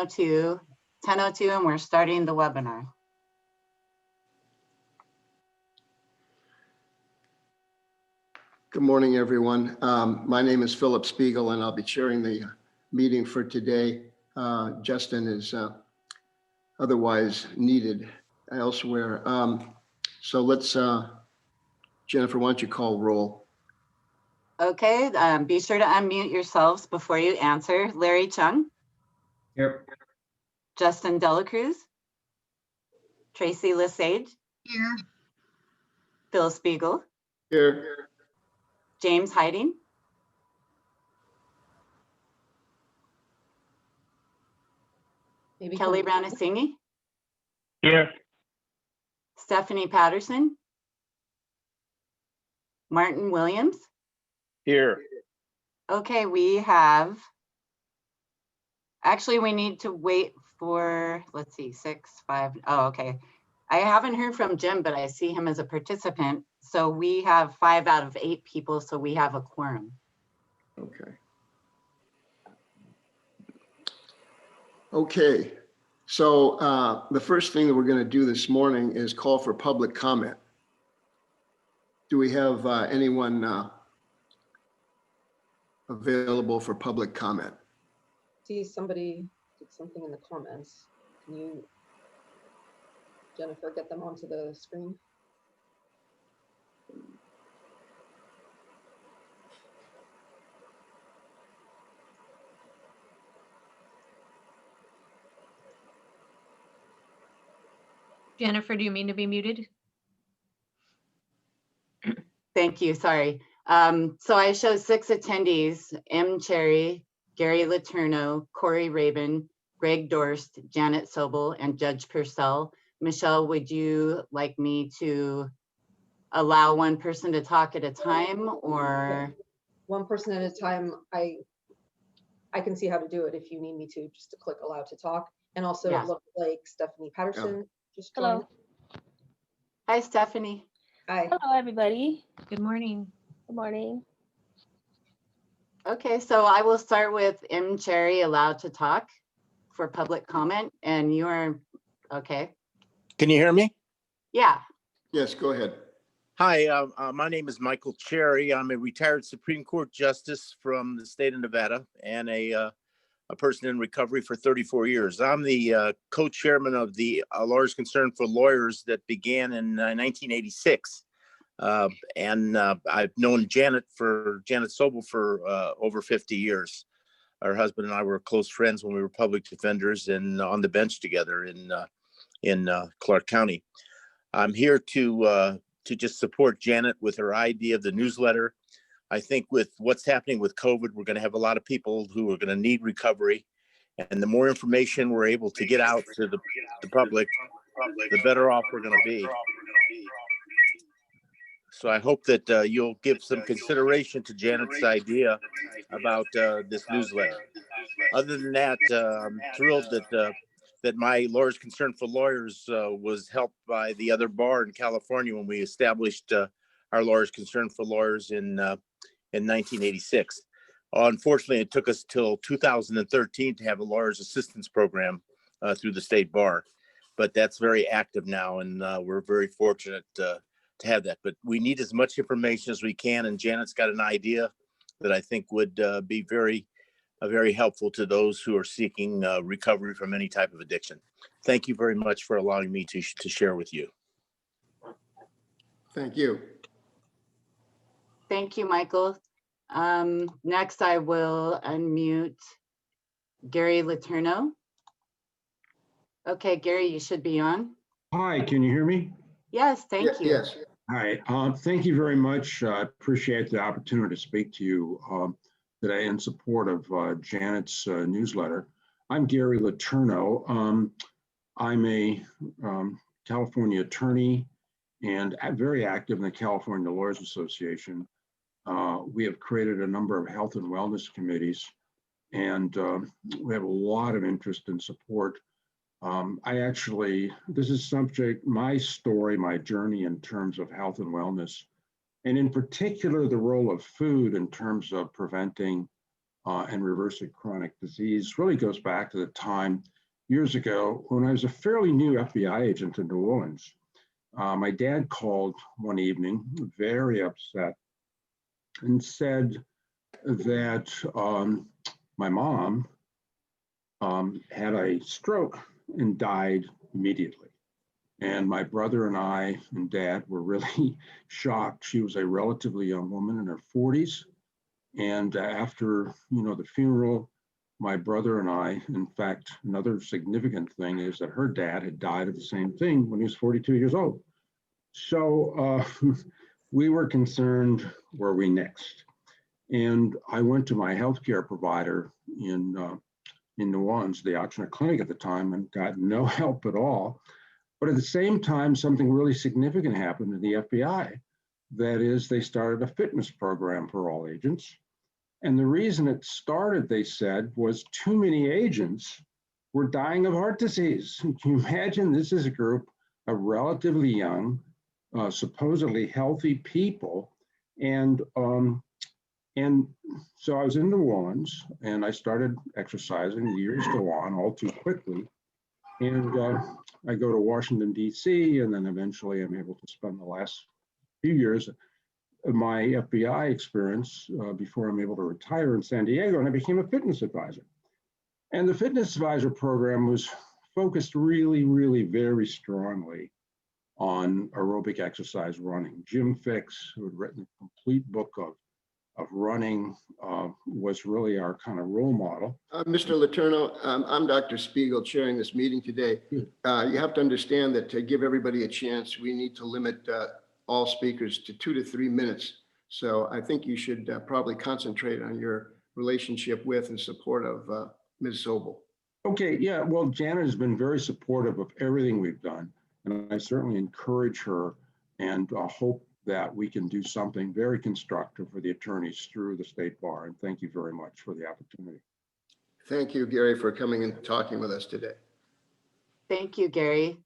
10:02, and we're starting the webinar. Good morning, everyone. My name is Philip Spiegel, and I'll be chairing the meeting for today. Justin is otherwise needed elsewhere. So let's, Jennifer, why don't you call roll? Okay, be sure to unmute yourselves before you answer. Larry Chung. Here. Justin Delacruz. Tracy Lesage. Here. Phil Spiegel. Here. James Hiding. Maybe Kelly Ranasinghe. Here. Stephanie Patterson. Martin Williams. Here. Okay, we have, actually we need to wait for, let's see, 6, 5, oh, okay. I haven't heard from Jim, but I see him as a participant. So we have 5 out of 8 people, so we have a quorum. Okay. Okay, so the first thing that we're going to do this morning is call for public comment. Do we have anyone available for public comment? see somebody did something in the comments. Can you, Jennifer, get them onto the screen? Jennifer, do you mean to be muted? Thank you, sorry. So I show 6 attendees: M. Cherry, Gary Letourneau, Corey Rabin, Greg Dorst, Janet Sobel, and Judge Purcell. Michelle, would you like me to allow one person to talk at a time, or? One person at a time. I can see how to do it if you need me to, just to click allow to talk. And also Yeah. it looked like Stephanie Patterson just Hello. joined. Hi, Stephanie. Hi. Hello, everybody. Good morning. Good morning. Okay, so I will start with M. Cherry, allowed to talk for public comment, and you're, okay. Can you hear me? Yeah, Yes, go ahead. Hi, my name is Michael Cherry. I'm a retired Supreme Court Justice from the state of Nevada and a person in recovery for 34 years. I'm the co-chairman of the Lawyers Concerned for Lawyers that began in 1986. And I've known Janet Sobel for over 50 years. Our husband and I were close friends when we were public defenders and on the bench together in Clark County. I'm here to just support Janet with her idea of the newsletter. I think with what's happening with COVID, we're going to have a lot of people who are going to need recovery. And the more information we're able to get out to the public, the better off we're going to be. So I hope that you'll give some consideration to Janet's idea about this newsletter. Other than that, I'm thrilled that my Lawyers Concerned for Lawyers was helped by the other bar in California when we established our Lawyers Concerned for Lawyers in 1986. Unfortunately, it took us till 2013 to have a lawyers assistance program through the state bar, but that's very active now, and we're very fortunate to have that. But we need as much information as we can, and Janet's got an idea that I think would be very helpful to those who are seeking recovery from any type of addiction. Thank you very much for allowing me to share with you. Thank you. thank you, Michael. Next, I will unmute Gary Letourneau. Okay, Gary, you should be on. Hi, can you hear me? Yes, thank you. Yes. Hi, thank you very much. I appreciate the opportunity to speak to you today in support of Janet's newsletter. I'm Gary Letourneau. I'm a California attorney and very active in the California Lawyers Association. We have created a number of health and wellness committees, and we have a lot of interest and support. This is subject, my story, my journey in terms of health and wellness, and in particular, the role of food in terms of preventing and reversing chronic disease really goes back to the time years ago when I was a fairly new FBI agent in New Orleans. My dad called one evening, very upset, and said that my mom had a stroke and died immediately. And my brother and I and dad were really shocked. She was a relatively young woman in her 40s. And after, the funeral, my brother and I, in fact, another significant thing is that her dad had died of the same thing when he was 42 years old. So we were concerned, where are we next? And I went to my healthcare provider in New Orleans, the Adjourn clinic at the time, and got no help at all. But at the same time, something really significant happened in the FBI. That is, they started a fitness program for all agents. And the reason it started, they said, was too many agents were dying of heart disease. Can you imagine? This is a group of relatively young, supposedly healthy people. And so I was in New Orleans and I started exercising. The years go on all too quickly. And I go to Washington, D.C., and then eventually I'm able to spend the last few years of my FBI experience before I'm able to retire in San Diego, and I became a fitness advisor. And the fitness advisor program was focused really, really very strongly on aerobic exercise running. Jim Fix, who had written a complete book of running, was really our kind of role model. Mr. Letourneau, I'm Dr. Spiegel chairing this meeting today. You have to understand that to give everybody a chance, we need to limit all speakers to 2 to 3 minutes. So I think you should probably concentrate on your relationship with and support of Ms. Sobel. Okay, yeah, well, Janet has been very supportive of everything we've done. And I certainly encourage her and hope that we can do something very constructive for the attorneys through the state bar. And thank you very much for the opportunity. Thank you, Gary, for coming and talking with us today. Thank you, Gary.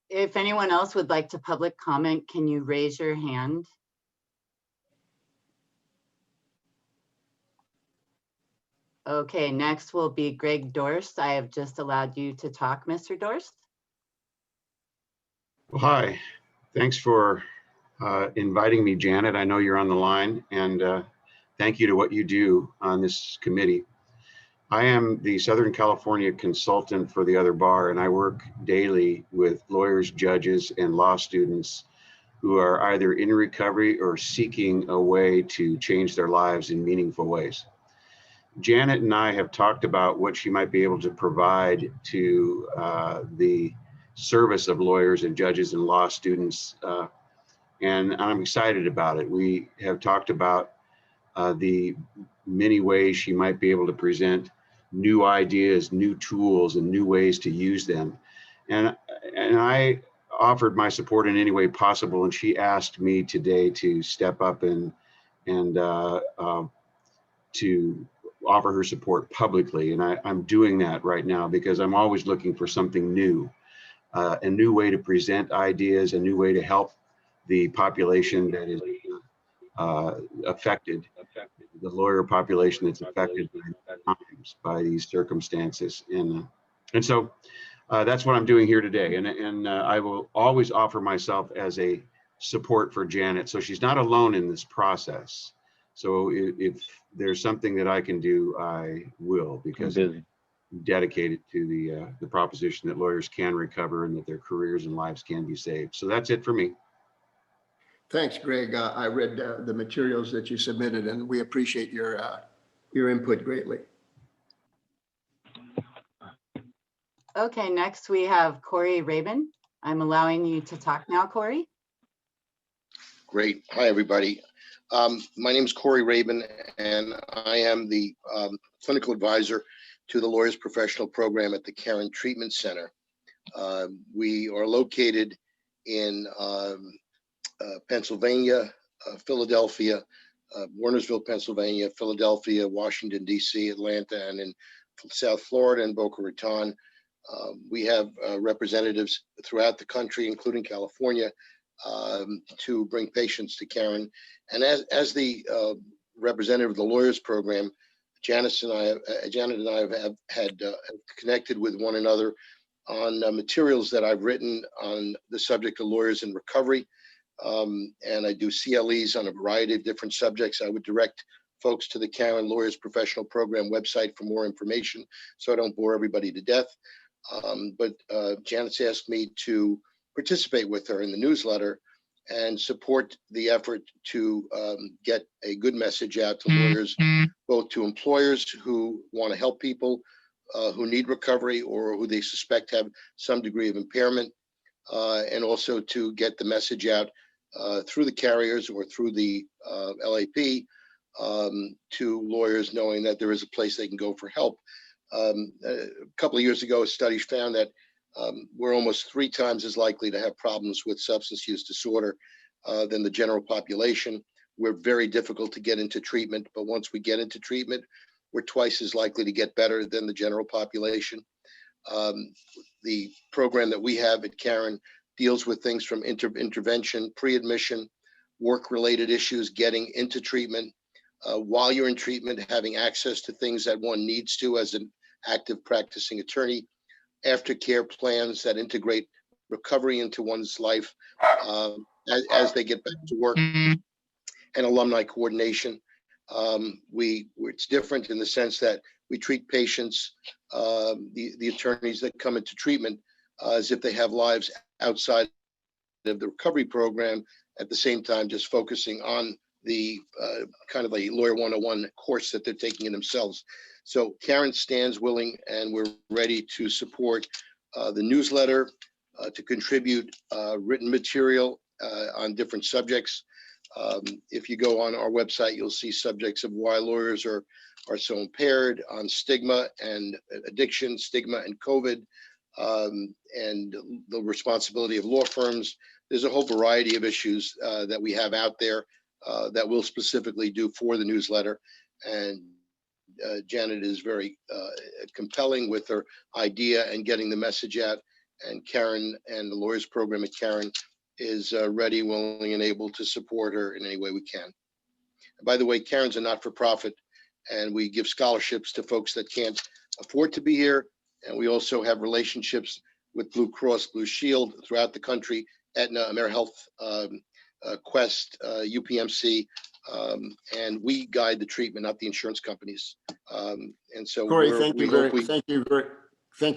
If anyone else would like to public comment, can you raise your hand? Okay, next will be Greg Dorst. I have just allowed you to talk, Mr. Dorst. Well, hi, thanks for inviting me, Janet. I know you're on the line, and thank you to what you do on this committee. I am the Southern California consultant for the other bar, and I work daily with lawyers, judges, and law students who are either in recovery or seeking a way to change their lives in meaningful ways. Janet and I have talked about what she might be able to provide to the service of lawyers and judges and law students, and I'm excited about it. We have talked about the many ways she might be able to present new ideas, new tools, and new ways to use them. And I offered my support in any way possible, and she asked me today to step up and to offer her support publicly. And I'm doing that right now because I'm always looking for something new, a new way to present ideas, a new way to help the population that is affected, the lawyer population that's affected by these circumstances. And so that's what I'm doing here today. And I will always offer myself as a support for Janet. So she's not alone in this process. So if there's something that I can do, I will, because I'm dedicated to the proposition that lawyers can recover and that their careers and lives can be saved. So that's it for me. Thanks, Greg. I read the materials that you submitted, and we appreciate your input greatly. Okay, next we have Corey Rabin. I'm allowing you to talk now, Corey. Great. Hi, everybody. My name is Corey Rabin, and I am the clinical advisor to the Lawyers Professional Program at the Caron Treatment Center. We are located in Pennsylvania, Philadelphia, Warnersville, Pennsylvania, Philadelphia, Washington, D.C., Atlanta, and in South Florida and Boca Raton. We have representatives throughout the country, including California, to bring patients to Caron. And as the representative of the lawyers program, Janet and I have had connected with one another on materials that I've written on the subject of lawyers in recovery. And I do CLEs on a variety of different subjects. I would direct folks to the Karen Lawyers Professional Program website for more information, so I don't bore everybody to death. But Janet's asked me to participate with her in the newsletter and support the effort to get a good message out to lawyers, both to employers who want to help people who need recovery or who they suspect have some degree of impairment, and also to get the message out through the carriers or through the LAP to lawyers, knowing that there is a place they can go for help. A couple of years ago, a study found that we're almost 3 times as likely to have problems with substance use disorder than the general population. We're very difficult to get into treatment, but once we get into treatment, we're twice as likely to get better than the general population. The program that we have at Karen deals with things from intervention, pre-admission, work-related issues, getting into treatment, while you're in treatment, having access to things that one needs to as an active practicing attorney, aftercare plans that integrate recovery into one's life as they get back to work, and alumni coordination. It's different in the sense that we treat patients, the attorneys that come into treatment, as if they have lives outside of the recovery program, at the same time just focusing on the kind of a Lawyer 101 course that they're taking in themselves. So Karen stands willing, and we're ready to support the newsletter, to contribute written material on different subjects. If you go on our website, you'll see subjects of why lawyers are so impaired, on stigma and addiction, stigma and COVID, and the responsibility of law firms. There's a whole variety of issues that we have out there that we'll specifically do for the newsletter. And Janet is very compelling with her idea and getting the message out. And Karen and the lawyers program at Karen is ready, willing, and able to support her in any way we can. And by the way, Karen's a not-for-profit, and we give scholarships to folks that can't afford to be here. And we also have relationships with Blue Cross Blue Shield throughout the country, Aetna, AmeriHealth, Quest, UPMC, and we guide the treatment, not the insurance companies. And so, Corey, thank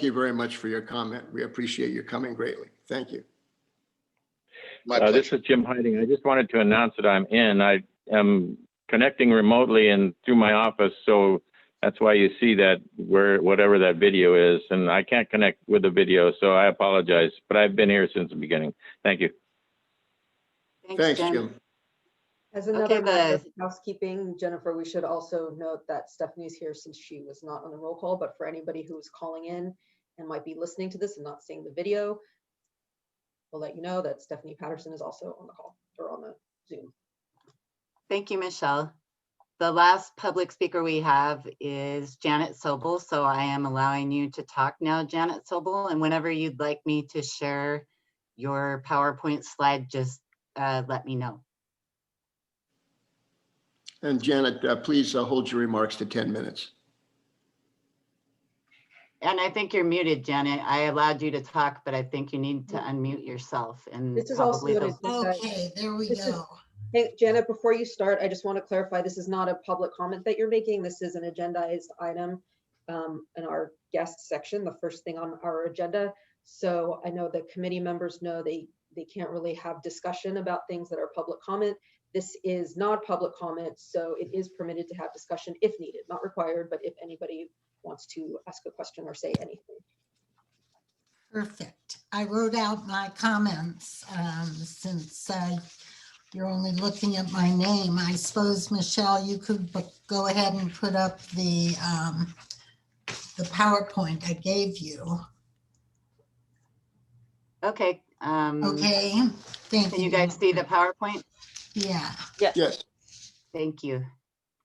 you very much for your comment. We appreciate your coming greatly. Thank you. My pleasure. This is Jim Hiding. I just wanted to announce that I'm in. I am connecting remotely and through my office, so that's why you see that whatever that video is, and I can't connect with the video, so I apologize. But I've been here since the beginning. Thank you. Thanks, Jim. As another matter of housekeeping, Jennifer, we should also note that Stephanie's here since she was not on the roll call, but for anybody who's calling in and might be listening to this and not seeing the video, we'll let you know that Stephanie Patterson is also on the call or on the Zoom. Thank you, Michelle. The last public speaker we have is Janet Sobel. So I am allowing you to talk now, Janet Sobel. And whenever you'd like me to share your PowerPoint slide, just let me know. And Janet, please hold your remarks to 10 minutes. And I think you're muted, Janet. I allowed you to talk, but I think you need to unmute yourself. And this is probably also okay, there we go. Hey, Janet, before you start, I just want to clarify, this is not a public comment that you're making. This is an agendized item in our guest section, the first thing on our agenda. So I know that committee members know they can't really have discussion about things that are public comment. This is not public comment, so it is permitted to have discussion if needed, not required, but if anybody wants to ask a question or say anything. Perfect. I wrote out my comments since you're only looking at my name. I suppose, Michelle, you could go ahead and put up the PowerPoint I gave you. Okay. Okay, thank you. Can you guys see the PowerPoint? Yeah. Yes. Thank you.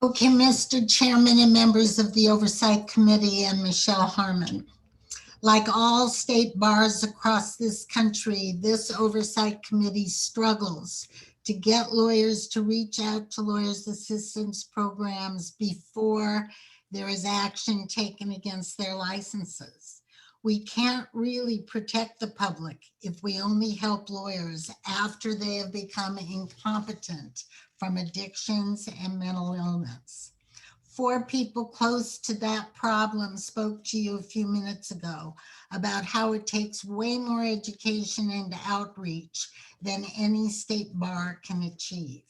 Okay, Mr. Chairman and members of the Oversight Committee and Michelle Harmon. Like all state bars across this country, this Oversight Committee struggles to get lawyers to reach out to lawyers' assistance programs before there is action taken against their licenses. We can't really protect the public if we only help lawyers after they have become incompetent from addictions and mental illness. 4 people close to that problem spoke to you a few minutes ago about how it takes way more education and outreach than any state bar can achieve.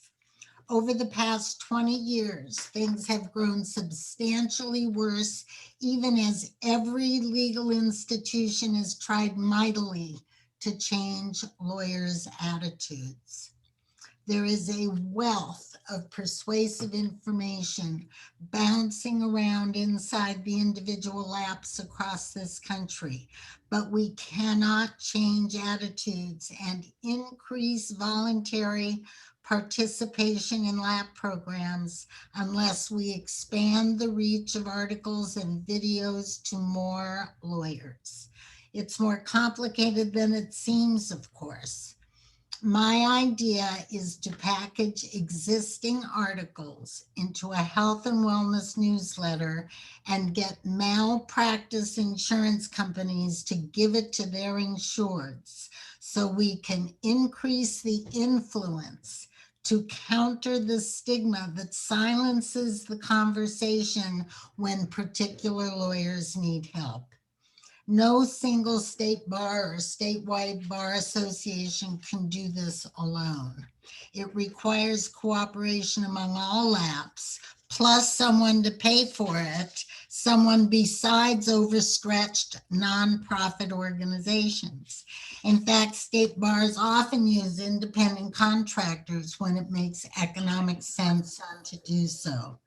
Over the past 20 years, things have grown substantially worse, even as every legal institution has tried mightily to change lawyers' attitudes. There is a wealth of persuasive information bouncing around inside the individual labs across this country, but we cannot change attitudes and increase voluntary participation in lab programs unless we expand the reach of articles and videos to more lawyers. It's more complicated than it seems, of course. My idea is to package existing articles into a health and wellness newsletter and get malpractice insurance companies to give it to their insureds so we can increase the influence to counter the stigma that silences the conversation when particular lawyers need help. No single state bar or statewide bar association can do this alone. It requires cooperation among all labs, plus someone to pay for it, someone besides overstretched nonprofit organizations. In fact, state bars often use independent contractors when it makes economic sense to do so.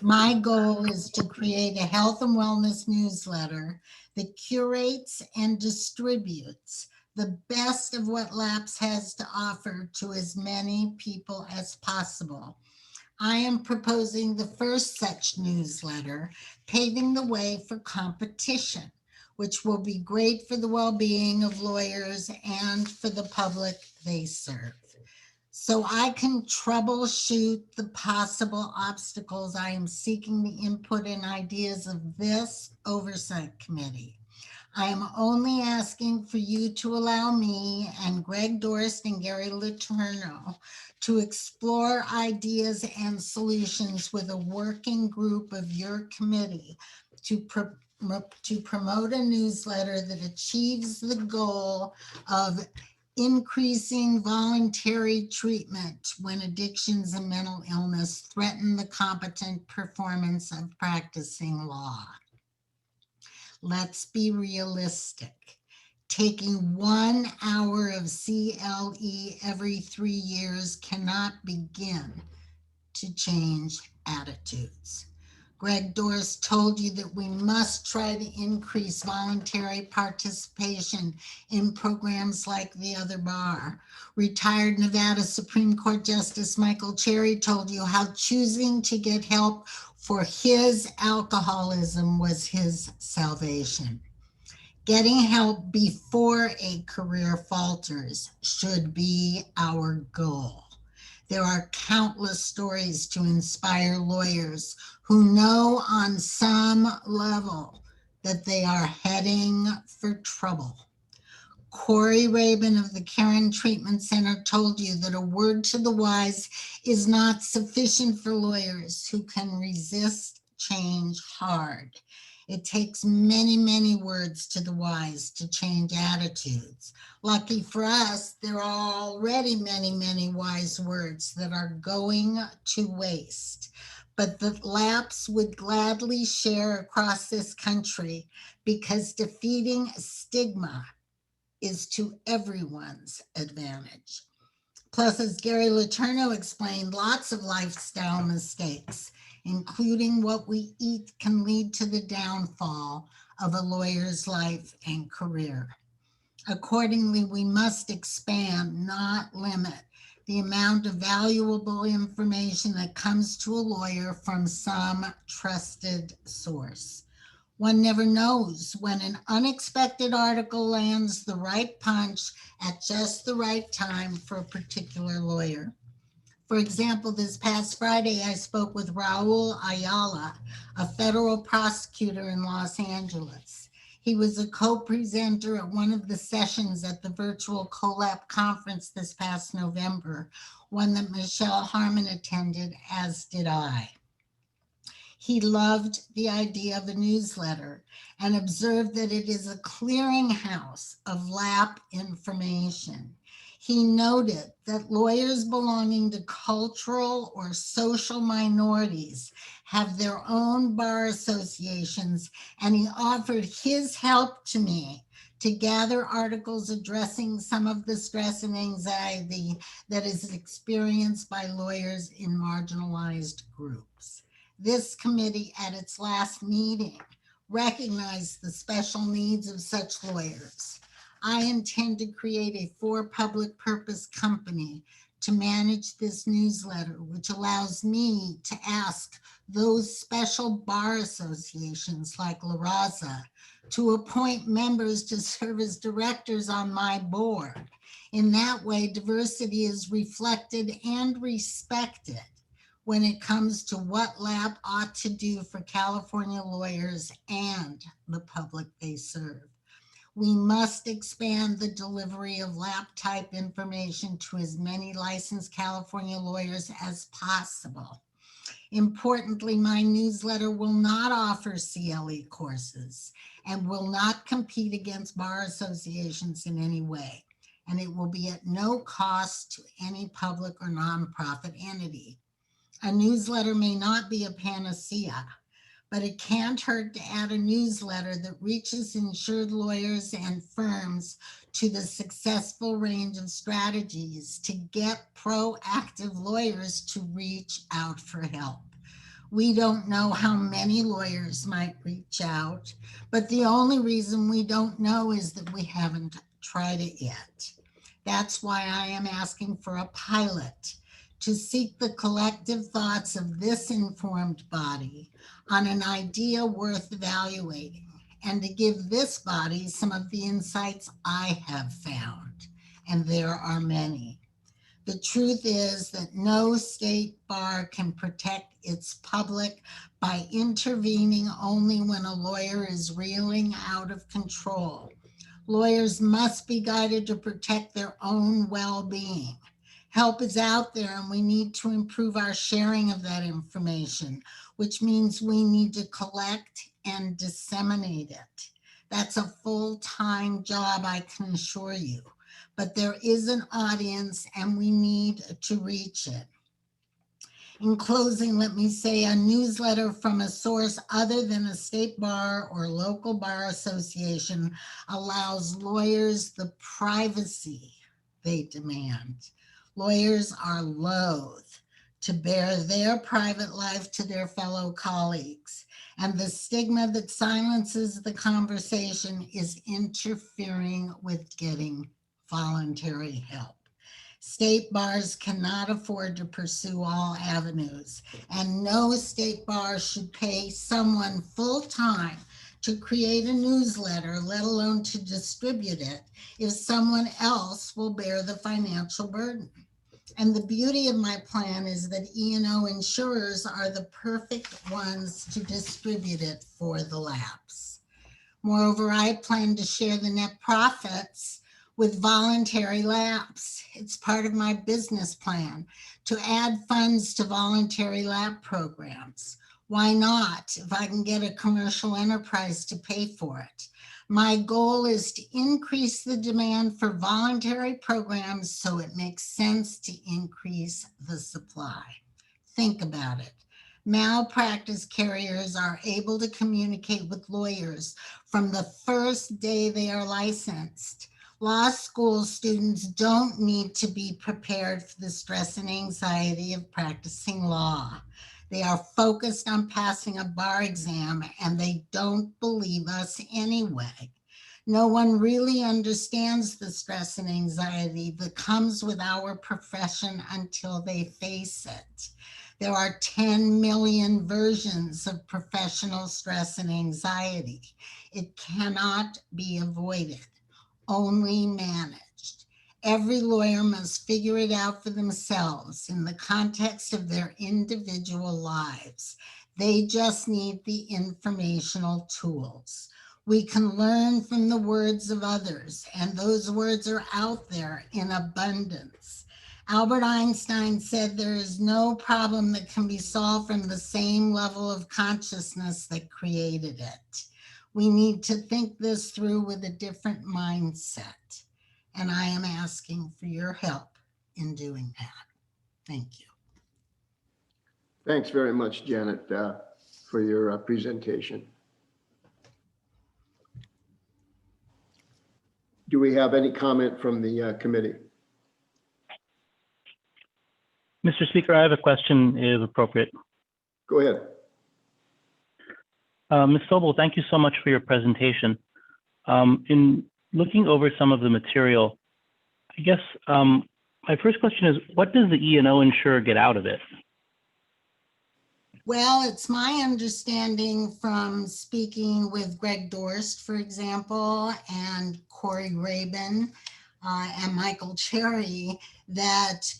My goal is to create a health and wellness newsletter that curates and distributes the best of what LAPS has to offer to as many people as possible. I am proposing the first such newsletter, paving the way for competition, which will be great for the well-being of lawyers and for the public they serve. So I can troubleshoot the possible obstacles, I am seeking the input and ideas of this oversight committee. I am only asking for you to allow me and Greg Dorst and Gary Letourneau to explore ideas and solutions with a working group of your committee to promote a newsletter that achieves the goal of increasing voluntary treatment when addictions and mental illness threaten the competent performance of practicing law. Let's be realistic. Taking 1 hour of CLE every 3 years cannot begin to change attitudes. Greg Dorst told you that we must try to increase voluntary participation in programs like the other bar. Retired Nevada Supreme Court Justice Michael Cherry told you how choosing to get help for his alcoholism was his salvation. Getting help before a career falters should be our goal. There are countless stories to inspire lawyers who know on some level that they are heading for trouble. Corey Rabin of the Caron Treatment Center told you that a word to the wise is not sufficient for lawyers who can resist change hard. It takes many, many words to the wise to change attitudes. Lucky for us, there are already many, many wise words that are going to waste, but that LAPS would gladly share across this country because defeating stigma is to everyone's advantage. Plus, as Gary Letourneau explained, lots of lifestyle mistakes, including what we eat, can lead to the downfall of a lawyer's life and career. Accordingly, we must expand, not limit, the amount of valuable information that comes to a lawyer from some trusted source. One never knows when an unexpected article lands the right punch at just the right time for a particular lawyer. For example, this past Friday, I spoke with Raul Ayala, a federal prosecutor in Los Angeles. He was a co-presenter at one of the sessions at the virtual COLAP conference this past November, one that Michelle Harmon attended, as did I. He loved the idea of a newsletter and observed that it is a clearinghouse of LAP information. He noted that lawyers belonging to cultural or social minorities have their own bar associations, and he offered his help to me to gather articles addressing some of the stress and anxiety that is experienced by lawyers in marginalized groups. This committee at its last meeting recognized the special needs of such lawyers. I intend to create a for-public purpose company to manage this newsletter, which allows me to ask those special bar associations like La Raza to appoint members to serve as directors on my board. In that way, diversity is reflected and respected when it comes to what LAP ought to do for California lawyers and the public they serve. We must expand the delivery of LAP type information to as many licensed California lawyers as possible. Importantly, my newsletter will not offer CLE courses and will not compete against bar associations in any way. And it will be at no cost to any public or nonprofit entity. A newsletter may not be a panacea, but it can't hurt to add a newsletter that reaches insured lawyers and firms to the successful range of strategies to get proactive lawyers to reach out for help. We don't know how many lawyers might reach out, but the only reason we don't know is that we haven't tried it yet. That's why I am asking for a pilot to seek the collective thoughts of this informed body on an idea worth evaluating, and to give this body some of the insights I have found, and there are many. The truth is that no state bar can protect its public by intervening only when a lawyer is reeling out of control. Lawyers must be guided to protect their own well-being. Help is out there, and we need to improve our sharing of that information, which means we need to collect and disseminate it. That's a full-time job, I can assure you, but there is an audience and we need to reach it. In closing, let me say a newsletter from a source other than a state bar or local bar association allows lawyers the privacy they demand. Lawyers are loath to bear their private life to their fellow colleagues, and the stigma that silences the conversation is interfering with getting voluntary help. State bars cannot afford to pursue all avenues, and no state bar should pay someone full-time to create a newsletter, let alone to distribute it, if someone else will bear the financial burden. And the beauty of my plan is that E&O insurers are the perfect ones to distribute it for the lapse. Moreover, I plan to share the net profits with voluntary lapse. It's part of my business plan to add funds to voluntary lap programs. Why not, if I can get a commercial enterprise to pay for it? My goal is to increase the demand for voluntary programs so it makes sense to increase the supply. Think about it. Malpractice carriers are able to communicate with lawyers from the first day they are licensed. Law school students don't need to be prepared for the stress and anxiety of practicing law. They are focused on passing a bar exam, and they don't believe us anyway. No one really understands the stress and anxiety that comes with our profession until they face it. There are 10 million versions of professional stress and anxiety. It cannot be avoided, only managed. Every lawyer must figure it out for themselves in the context of their individual lives. They just need the informational tools. We can learn from the words of others, and those words are out there in abundance. Albert Einstein said there is no problem that can be solved from the same level of consciousness that created it. We need to think this through with a different mindset. And I am asking for your help in doing that. Thank you. Thanks very much, Janet, for your presentation. Do we have any comment from the committee? Mr. Speaker, I have a question, if appropriate. Go ahead. Ms. Sobel, thank you so much for your presentation. In looking over some of the material, I guess my first question is, what does the E&O insurer get out of it? Well, it's my understanding from speaking with Greg Dorst, for example, and Corey Rabin and Michael Cherry, that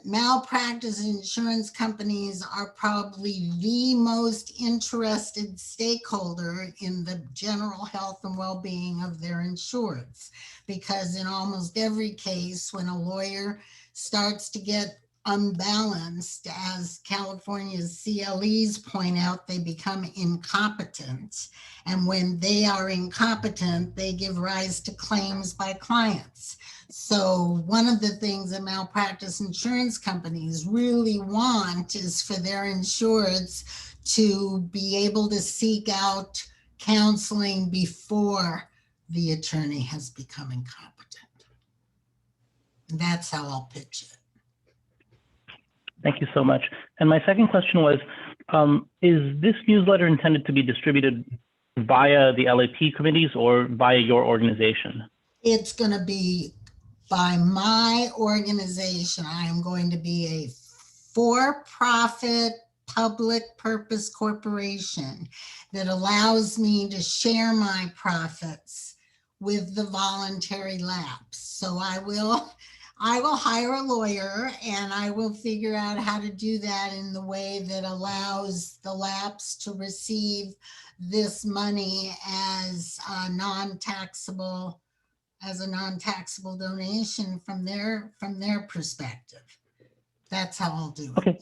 malpractice insurance companies are probably the most interested stakeholder in the general health and well-being of their insureds. Because in almost every case, when a lawyer starts to get unbalanced, as California's CLEs point out, they become incompetent. And when they are incompetent, they give rise to claims by clients. So one of the things that malpractice insurance companies really want is for their insureds to be able to seek out counseling before the attorney has become incompetent. And that's how I'll pitch it. Thank you so much. And my second question was, is this newsletter intended to be distributed via the LAP committees or via your organization? It's going to be by my organization. I am going to be a for-profit public purpose corporation that allows me to share my profits with the voluntary lapse. So I will hire a lawyer and I will figure out how to do that in the way that allows the lapse to receive this money as a non-taxable donation from their perspective. That's how I'll do it. Okay,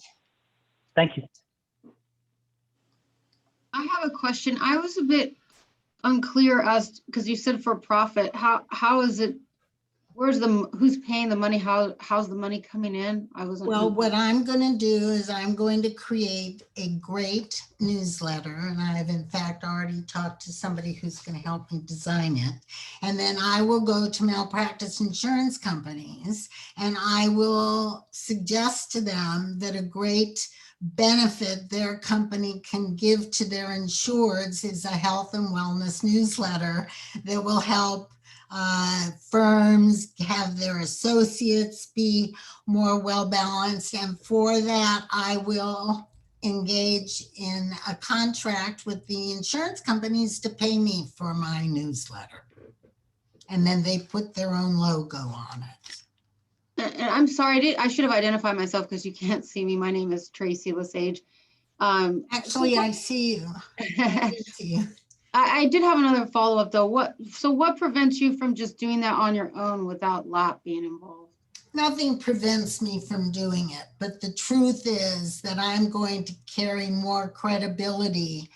thank you. I have a question. I was a bit unclear as, because you said for profit, how is it, who's paying the money? How's the money coming in? I wasn't. Well, what I'm going to do is I'm going to create a great newsletter, and I've in fact already talked to somebody who's going to help me design it. And then I will go to malpractice insurance companies and I will suggest to them that a great benefit their company can give to their insureds is a health and wellness newsletter that will help firms have their associates be more well-balanced. And for that, I will engage in a contract with the insurance companies to pay me for my newsletter. And then they put their own logo on it. And I'm sorry, I should have identified myself because you can't see me. My name is Tracy Lesage. Actually, I see you. I see you. I did have another follow-up though. What prevents you from just doing that on your own without LAP being involved? Nothing prevents me from doing it, but the truth is that I'm going to carry more credibility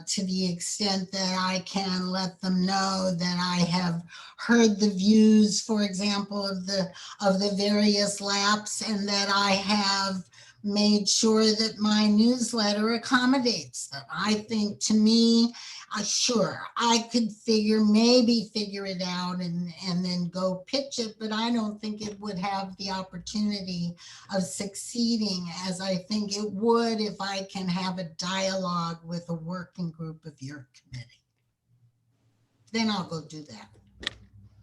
to the extent that I can let them know that I have heard the views, for example, of the various LAPs, and that I have made sure that my newsletter accommodates them. I think, to me, sure, I could maybe figure it out and then go pitch it, but I don't think it would have the opportunity of succeeding as I think it would if I can have a dialogue with a working group of your committee. Then I'll go do that.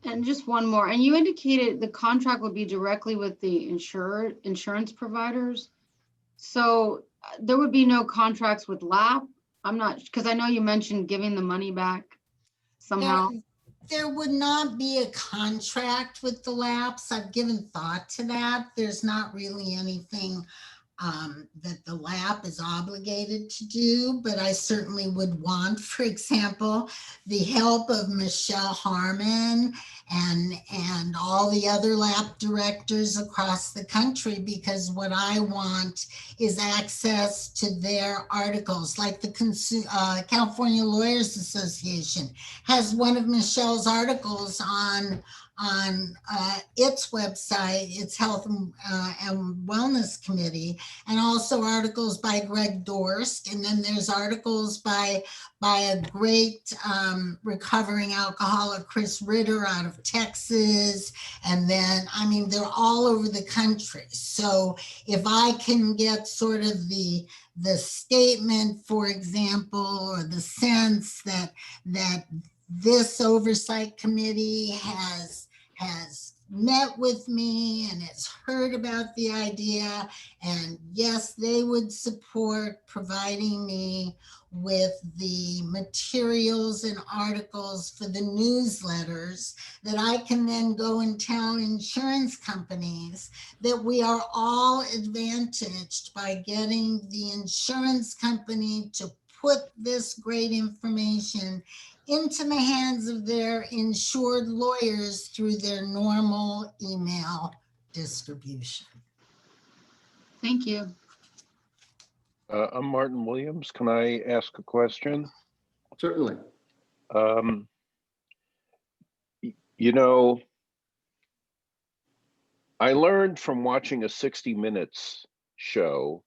And just one more, and you indicated the contract would be directly with the insurance providers. So there would be no contracts with LAP? I'm not, because I know you mentioned giving the money back somehow. There would not be a contract with the lapse. I've given thought to that. There's not really anything that the lab is obligated to do, but I certainly would want, for example, the help of Michelle Harmon and all the other lab directors across the country, because what I want is access to their articles. Like the California Lawyers Association has one of Michelle's articles on its website, its Health and Wellness Committee, and also articles by Greg Dorst. And then there's articles by a great recovering alcoholic, Chris Ritter, out of Texas. And then, I mean, they're all over the country. So if I can get sort of the statement, for example, or the sense that this oversight committee has met with me and has heard about the idea, and yes, they would support providing me with the materials and articles for the newsletters, that I can then go and tell insurance companies that we are all advantaged by getting the insurance company to put this great information into the hands of their insured lawyers through their normal email distribution. Thank you. I'm Martin Williams. Can I ask a question? Certainly. You know, I learned from watching a 60 Minutes show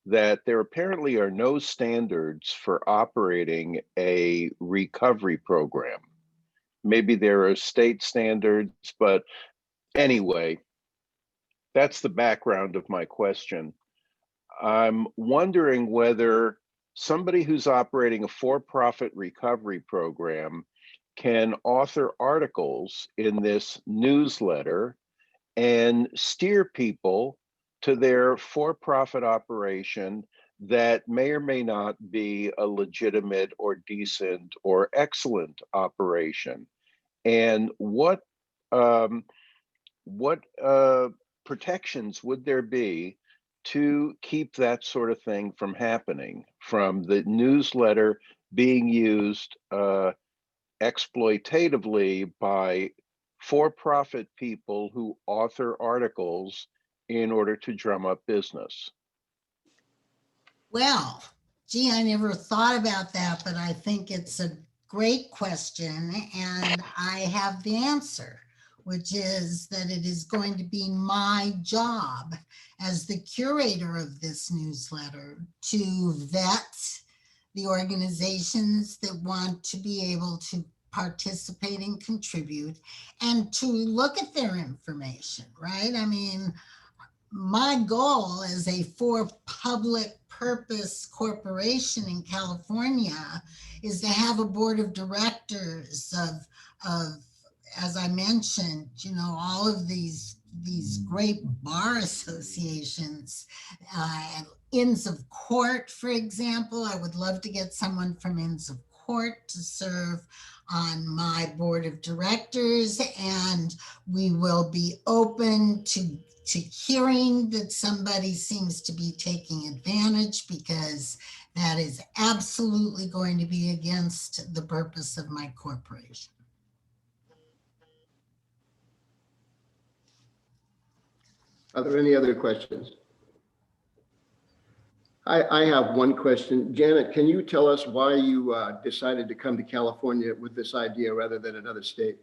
that there apparently are no standards for operating a recovery program. Maybe there are state standards, but anyway, that's the background of my question. I'm wondering whether somebody who's operating a for-profit recovery program can author articles in this newsletter and steer people to their for-profit operation that may or may not be a legitimate or decent or excellent operation. And what protections would there be to keep that sort of thing from happening, from the newsletter being used exploitatively by for-profit people who author articles in order to drum up business? Well, gee, I never thought about that, but I think it's a great question, and I have the answer, which is that it is going to be my job as the curator of this newsletter to vet the organizations that want to be able to participate and contribute, and to look at their information, right? I mean, my goal as a for public purpose corporation in California is to have a board of directors of as I mentioned, you know, all of these great bar associations, and Inns of Court, for example. I would love to get someone from Inns of Court to serve on my board of directors, and we will be open to hearing that somebody seems to be taking advantage, because that is absolutely going to be against the purpose of my corporation. Are there any other questions? I have one question. Janet, can you tell us why you decided to come to California with this idea rather than another state?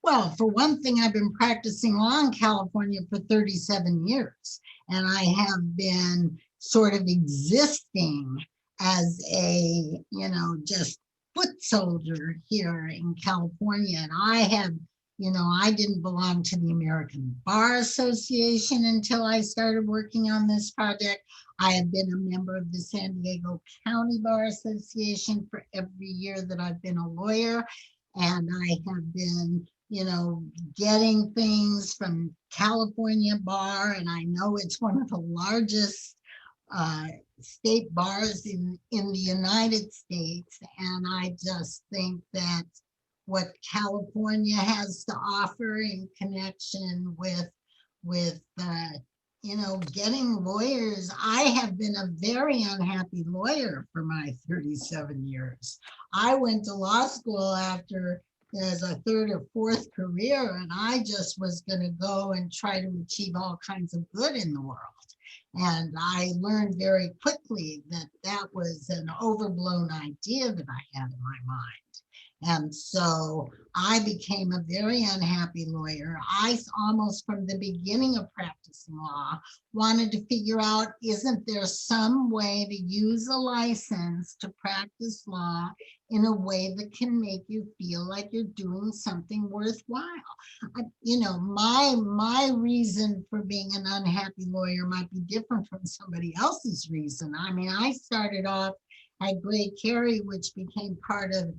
Well, for one thing, I've been practicing law in California for 37 years, and I have been sort of existing as a, you know, just foot soldier here in California. And I have, you know, I didn't belong to the American Bar Association until I started working on this project. I have been a member of the San Diego County Bar Association for every year that I've been a lawyer. And I have been, you know, getting things from California Bar, and I know it's one of the largest state bars in the United States. And I just think that what California has to offer in connection with getting lawyers. I have been a very unhappy lawyer for my 37 years. I went to law school after as a third or fourth career, and I just was going to go and try to achieve all kinds of good in the world. And I learned very quickly that that was an overblown idea that I had in my mind. And so I became a very unhappy lawyer. I almost from the beginning of practicing law wanted to figure out, isn't there some way to use a license to practice law in a way that can make you feel like you're doing something worthwhile? My reason for being an unhappy lawyer might be different from somebody else's reason. I mean, I started off at Gray Carey, which became part of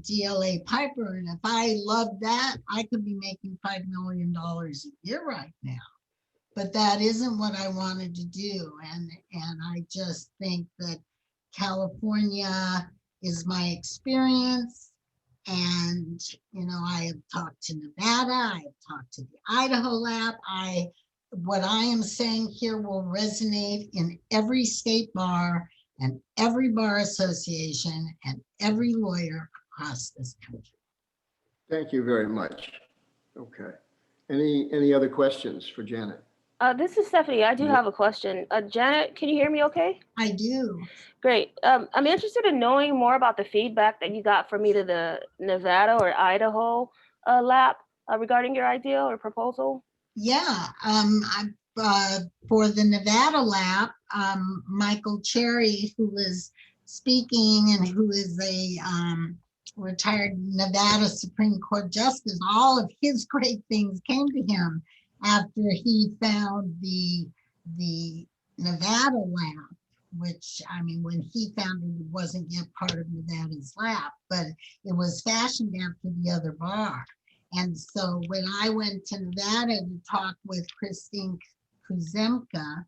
DLA Piper. And if I loved that, I could be making $5 million a year right now. But that isn't what I wanted to do. And I just think that California is my experience. And, I have talked to Nevada, I have talked to the Idaho lab. What I am saying here will resonate in every state bar and every bar association and every lawyer across this country. Thank you very much. Okay. Any other questions for Janet? This is Stephanie. I do have a question. Janet, can you hear me okay? I do. Great. I'm interested in knowing more about the feedback that you got from either the Nevada or Idaho lab regarding your idea or proposal. Yeah. For the Nevada lab, Michael Cherry, who was speaking and who is a retired Nevada Supreme Court justice, all of his great things came to him after he found the Nevada lab, which, I mean, when he found it, it wasn't yet part of Nevada's lab, but it was fashioned after the other bar. And so when I went to Nevada to talk with Christine Kuzemka,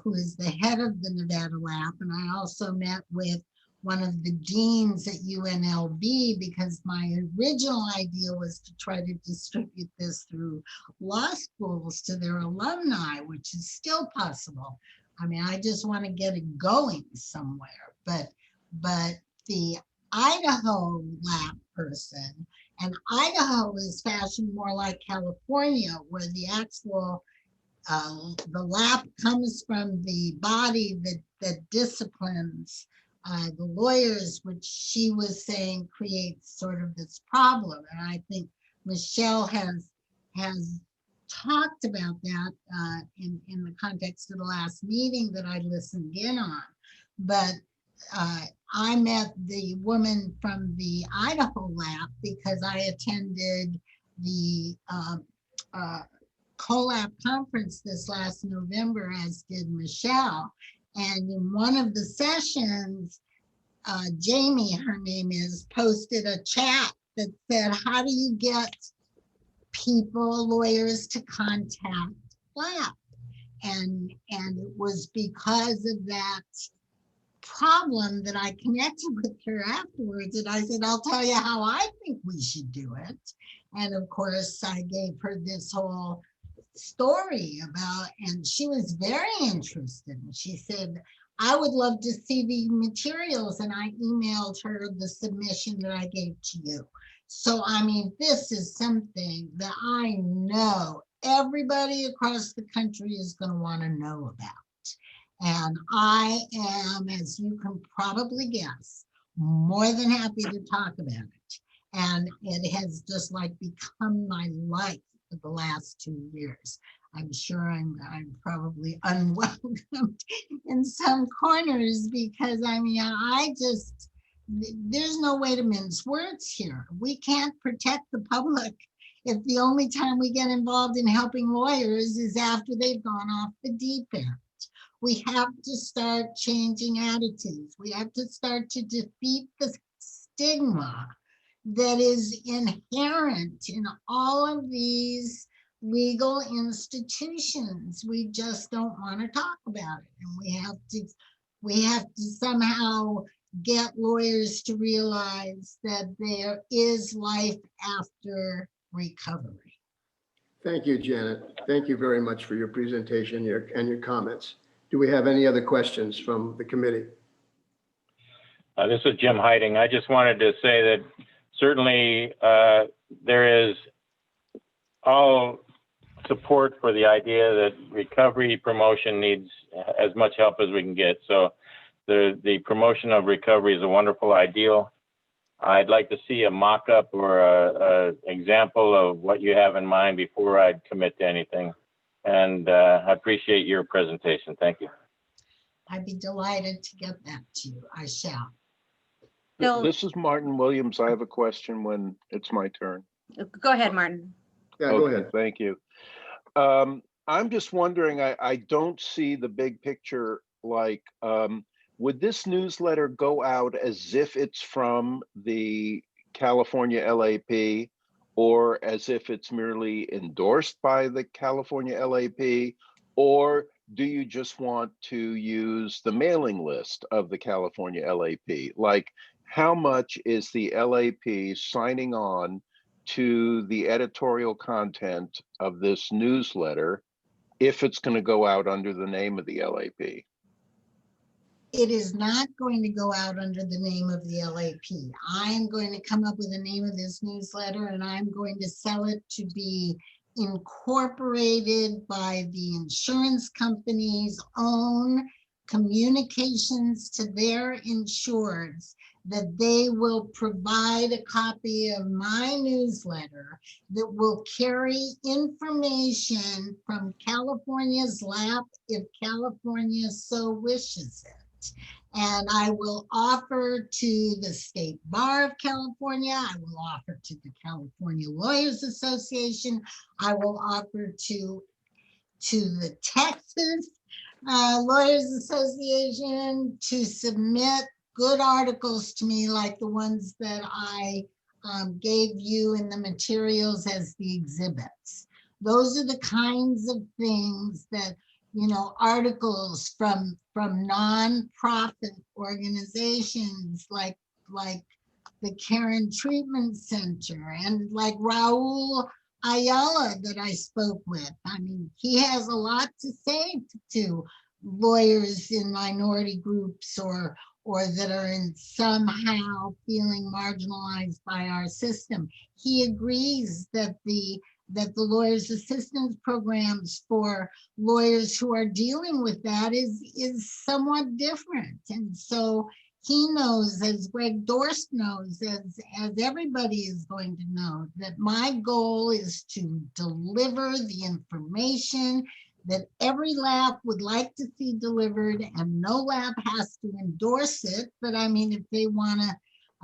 who is the head of the Nevada lab, and I also met with one of the deans at UNLV, because my original idea was to try to distribute this through law schools to their alumni, which is still possible. I mean, I just want to get it going somewhere. But the Idaho lab person, and Idaho is fashioned more like California, where the actual the lab comes from the body that disciplines the lawyers, which she was saying creates sort of this problem. And I think Michelle has talked about that in the context of the last meeting that I listened in on. But I met the woman from the Idaho lab because I attended the CoLab conference this last November, as did Michelle. And in one of the sessions, Jamie, her name is, posted a chat that said, how do you get people, lawyers, to contact lab? And it was because of that problem that I connected with her afterwards. And I said, I'll tell you how I think we should do it. And of course, I gave her this whole story about, and she was very interested. And she said, I would love to see the materials. And I emailed her the submission that I gave to you. So, I mean, this is something that I know everybody across the country is going to want to know about. And I am, as you can probably guess, more than happy to talk about it. And it has just like become my life for the last 2 years. I'm sure I'm probably unwelcomed in some corners because, I mean, there's no way to mince words here. We can't protect the public if the only time we get involved in helping lawyers is after they've gone off the deep end. We have to start changing attitudes. We have to start to defeat the stigma that is inherent in all of these legal institutions. We just don't want to talk about it. And we have to somehow get lawyers to realize that there is life after recovery. Thank you, Janet. Thank you very much for your presentation and your comments. Do we have any other questions from the committee? This is Jim Hiding. I just wanted to say that certainly there is all support for the idea that recovery promotion needs as much help as we can get. So the promotion of recovery is a wonderful ideal. I'd like to see a mock-up or a example of what you have in mind before I'd commit to anything. And I appreciate your presentation. Thank you. I'd be delighted to get that to you. I shall. Bill, This is Martin Williams. I have a question when it's my turn. go ahead, Martin. Yeah, go ahead. Thank you. I'm just wondering, I don't see the big picture. Like, would this newsletter go out as if it's from the California LAP, or as if it's merely endorsed by the California LAP, or do you just want to use the mailing list of the California LAP? Like, how much is the LAP signing on to the editorial content of this newsletter if it's going to go out under the name of the LAP? It is not going to go out under the name of the LAP. I am going to come up with the name of this newsletter, and I'm going to sell it to be incorporated by the insurance company's own communications to their insureds, that they will provide a copy of my newsletter that will carry information from California's LAP if California so wishes it. And I will offer to the State Bar of California, I will offer to the California Lawyers Association, I will offer to the Texas Lawyers Association to submit good articles to me like the ones that I gave you in the materials as the exhibits. Those are the kinds of things that, you know, articles from nonprofit organizations like the Karen Treatment Center and like Raul Ayala that I spoke with. I mean, he has a lot to say to lawyers in minority groups or that are in somehow feeling marginalized by our system. He agrees that the lawyers assistance programs for lawyers who are dealing with that is somewhat different. And so he knows, as Greg Dorst knows, as everybody is going to know, that my goal is to deliver the information that every lab would like to see delivered, and no lab has to endorse it. But I mean, if they want to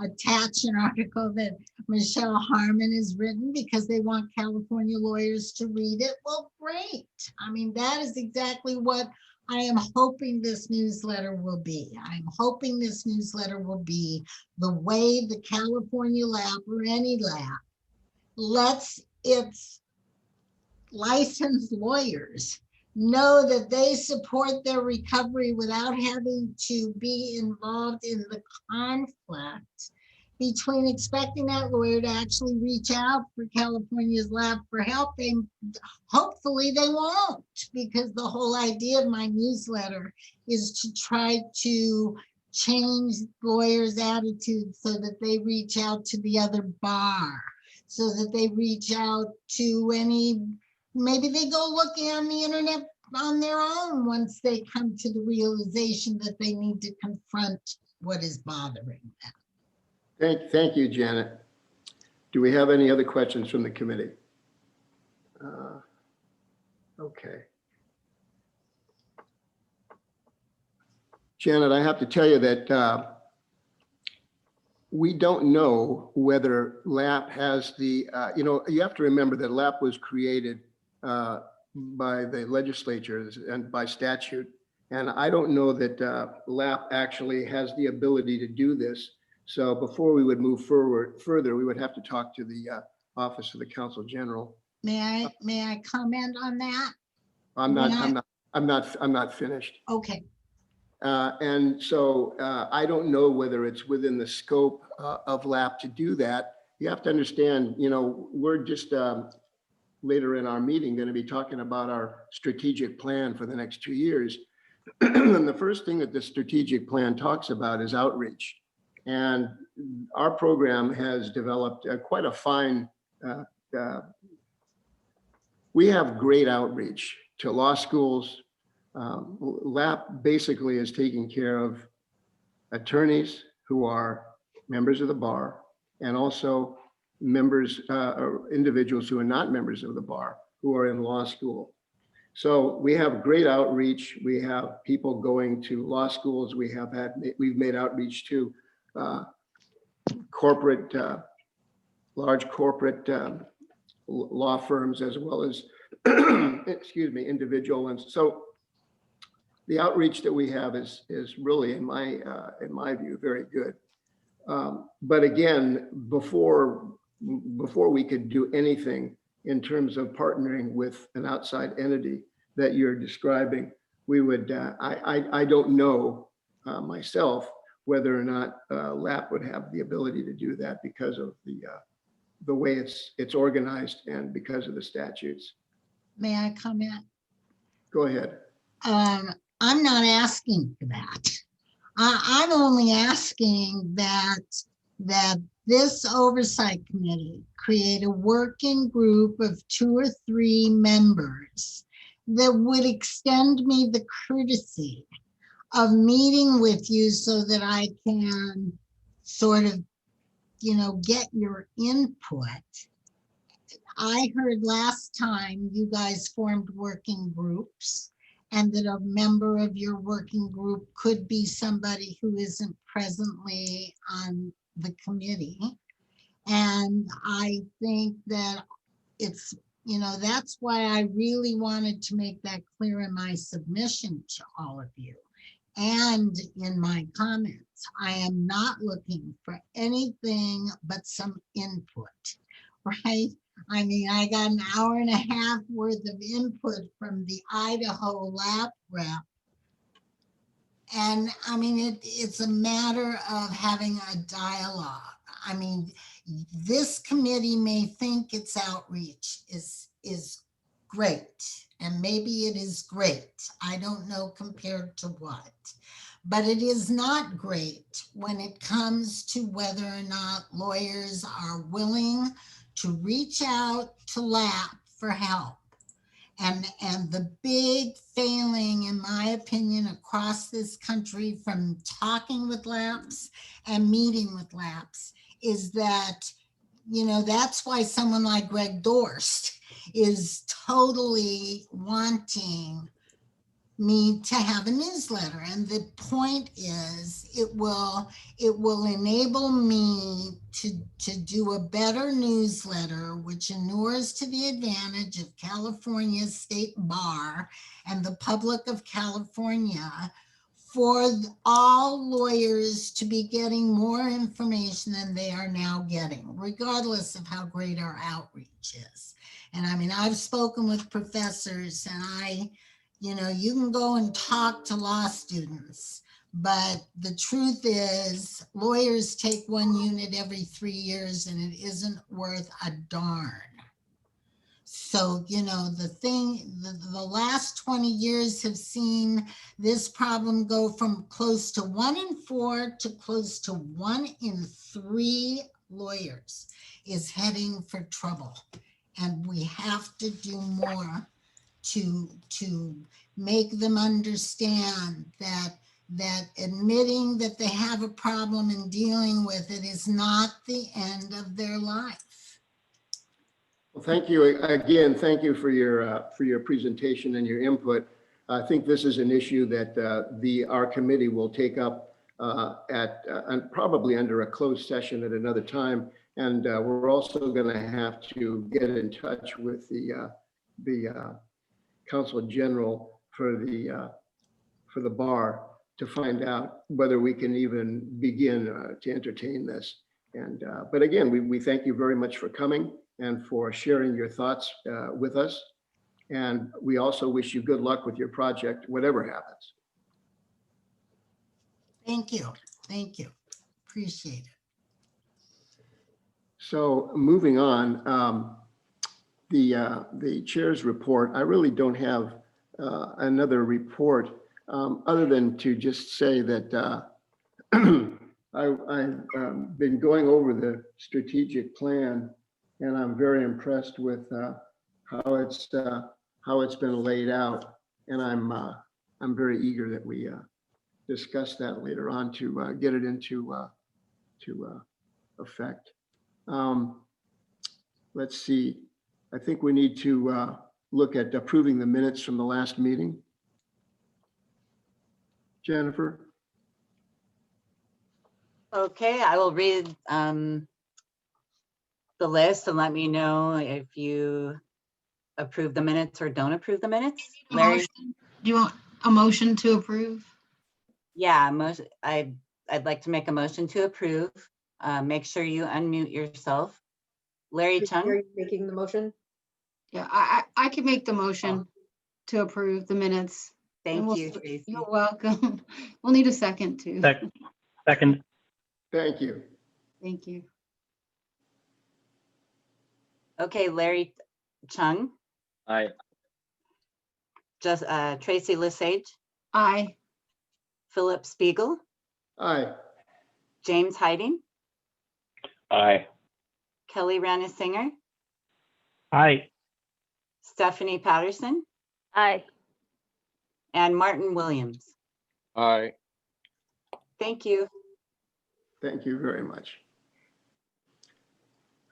attach an article that Michelle Harmon has written because they want California lawyers to read it, well, great. I mean, that is exactly what I am hoping this newsletter will be. I'm hoping this newsletter will be the way the California lab or any lab lets its licensed lawyers know that they support their recovery without having to be involved in the conflict between expecting that lawyer to actually reach out for California's lab for help. Hopefully they won't, because the whole idea of my newsletter is to try to change lawyers' attitudes so that they reach out to the other bar, so that they reach out to maybe they go looking on the internet on their own once they come to the realization that they need to confront what is bothering them. Thank you, Janet. Do we have any other questions from the committee? Okay. Janet, I have to tell you that we don't know whether LAP has the, you have to remember that LAP was created by the legislatures and by statute. And I don't know that LAP actually has the ability to do this. So before we would move further, we would have to talk to the Office of the Counsel General may I comment on that? I'm When not finished. Okay, And so I don't know whether it's within the scope of LAP to do that. You have to understand, we're just later in our meeting going to be talking about our strategic plan for the next 2 years. And the first thing that the strategic plan talks about is outreach. And our program has developed quite a fine, we have great outreach to law schools. LAP basically is taking care of attorneys who are members of the bar and also members or individuals who are not members of the bar who are in law school. So we have great outreach. We have people going to law schools. We've made outreach to corporate, large corporate law firms, as well as, excuse me, individual ones. So the outreach that we have is really, in my view, very good. But again, before we could do anything in terms of partnering with an outside entity that you're describing, we would, I don't know myself whether or not LAP would have the ability to do that because of the way it's organized and because of the statutes. may I comment? Go ahead. I'm not asking for that. I'm only asking that this oversight committee create a working group of 2 or 3 members that would extend me the courtesy of meeting with you so that I can sort of, get your input. I heard last time you guys formed working groups, and that a member of your working group could be somebody who isn't presently on the committee. And I think that it's, that's why I really wanted to make that clear in my submission to all of you and in my comments. I am not looking for anything but some input, right? I mean, I got an hour and a half worth of input from the Idaho LAP rep. And I mean, it's a matter of having a dialogue. I mean, this committee may think its outreach is great, and maybe it is great. I don't know compared to what, but it is not great when it comes to whether or not lawyers are willing to reach out to LAP for help. And the big failing, in my opinion, across this country from talking with LAPs and meeting with LAPs is that, that's why someone like Greg Dorst is totally wanting me to have a newsletter. And the point is it will enable me to do a better newsletter, which inures to the advantage of California's state bar and the public of California, for all lawyers to be getting more information than they are now getting, regardless of how great our outreach is. And I mean, I've spoken with professors, and you can go and talk to law students, but the truth is lawyers take 1 unit every 3 years and it isn't worth a darn. So, the last 20 years have seen this problem go from close to 1 in 4 to close to 1 in 3 lawyers is heading for trouble. And we have to do more to make them understand that admitting that they have a problem and dealing with it is not the end of their life. Well, thank you again. Thank you for your presentation and your input. I think this is an issue that our committee will take up probably under a closed session at another time. And we're also going to have to get in touch with the Counsel General for the bar to find out whether we can even begin to entertain this. But again, we thank you very much for coming and for sharing your thoughts with us. And we also wish you good luck with your project, whatever happens. Thank you. Thank you. Appreciate it. So moving on, the chair's report, I really don't have another report other than to just say that I've been going over the strategic plan, and I'm very impressed with how it's been laid out, and I'm very eager that we discuss that later on to get it into effect. Let's see. I think we need to look at approving the minutes from the last meeting. Jennifer? Okay, I will read the list and let me know if you approve the minutes or don't approve the minutes. Larry? Motion? Do you want a motion to approve? Yeah, I'd like to make a motion to approve. Make sure you unmute yourself. Larry Are Chung? you making the motion? Yeah, I can make the motion to approve the minutes. And Thank you, Tracy. You're welcome. We'll need a second too. Second. Thank you. Thank you. Okay, Larry Chung, Aye. just Tracy Lesage, Aye. Philip Spiegel, Aye. James Hiding, Aye. Kelly Ranisinger, Aye. Stephanie Patterson, Aye. and Martin Williams. Aye. Thank you. Thank you very much.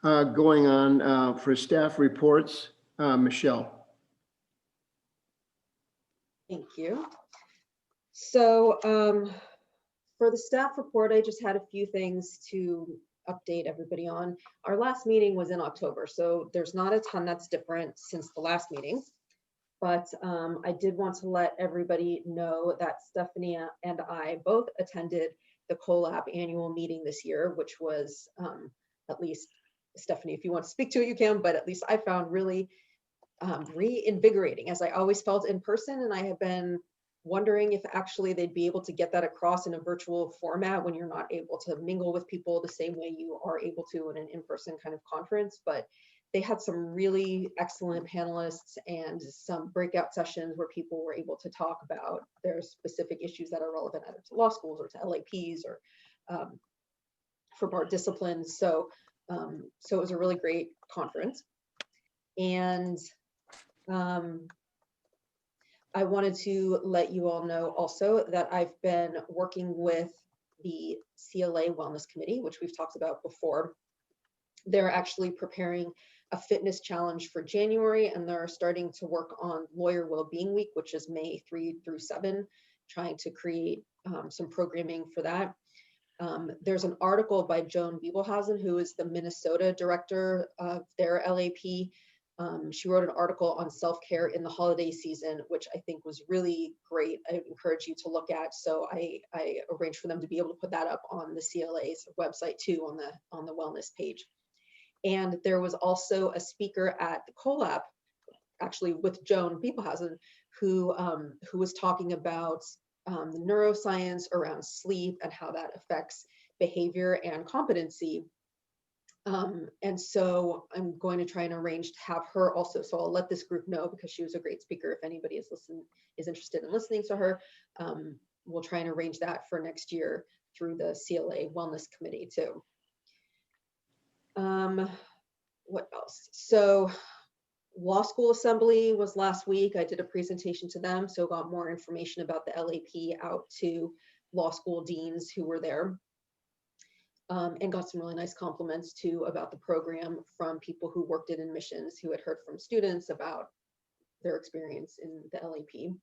Going on for staff reports, Michelle. Thank you. So for the staff report, I just had a few things to update everybody on. Our last meeting was in October, so there's not a ton that's different since the last meeting. But I did want to let everybody know that Stephanie and I both attended the CoLab annual meeting this year, which was at least, Stephanie, if you want to speak to it, you can, but at least I found really reinvigorating, as I always felt in person. And I have been wondering if actually they'd be able to get that across in a virtual format when you're not able to mingle with people the same way you are able to in an in-person kind of conference. But they had some really excellent panelists and some breakout sessions where people were able to talk about their specific issues that are relevant either to law schools or to LAPs or for bar disciplines. So it was a really great conference. And I wanted to let you all know also that I've been working with the CLA Wellness Committee, which we've talked about before. They're actually preparing a fitness challenge for January, and they're starting to work on Lawyer Wellbeing Week, which is May 3 through 7, trying to create some programming for that. There's an article by Joan Biebelhausen, who is the Minnesota director of their LAP. She wrote an article on self-care in the holiday season, which I think was really great. I encourage you to look at. So I arranged for them to be able to put that up on the CLA's website too, on the wellness page. And there was also a speaker at the CoLab, actually with Joan Biebelhausen, who was talking about the neuroscience around sleep and how that affects behavior and competency. And so I'm going to try and arrange to have her also. So I'll let this group know because she was a great speaker. If anybody is interested in listening to her, we'll try and arrange that for next year through the CLA Wellness Committee too. What else? So Law School Assembly was last week. I did a presentation to them, so got more information about the LAP out to law school deans who were there. And got some really nice compliments too about the program from people who worked in admissions, who had heard from students about their experience in the LAP.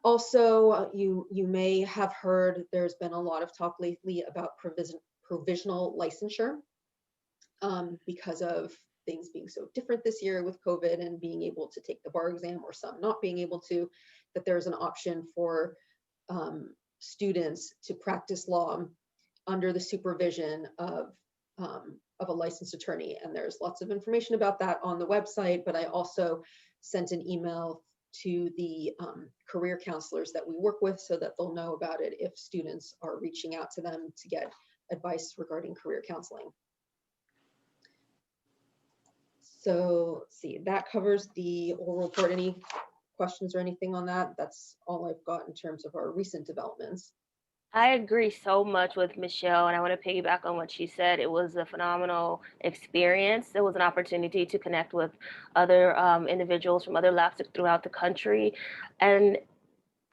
Also, you may have heard there's been a lot of talk lately about provisional licensure because of things being so different this year with COVID and being able to take the bar exam or some not being able to, that there's an option for students to practice law under the supervision of a licensed attorney. And there's lots of information about that on the website, but I also sent an email to the career counselors that we work with so that they'll know about it if students are reaching out to them to get advice regarding career counseling. So let's see, that covers the oral report. Any questions or anything on that? That's all I've got in terms of our recent developments. I agree so much with Michelle, and I want to piggyback on what she said. It was a phenomenal experience. It was an opportunity to connect with other individuals from other labs throughout the country. And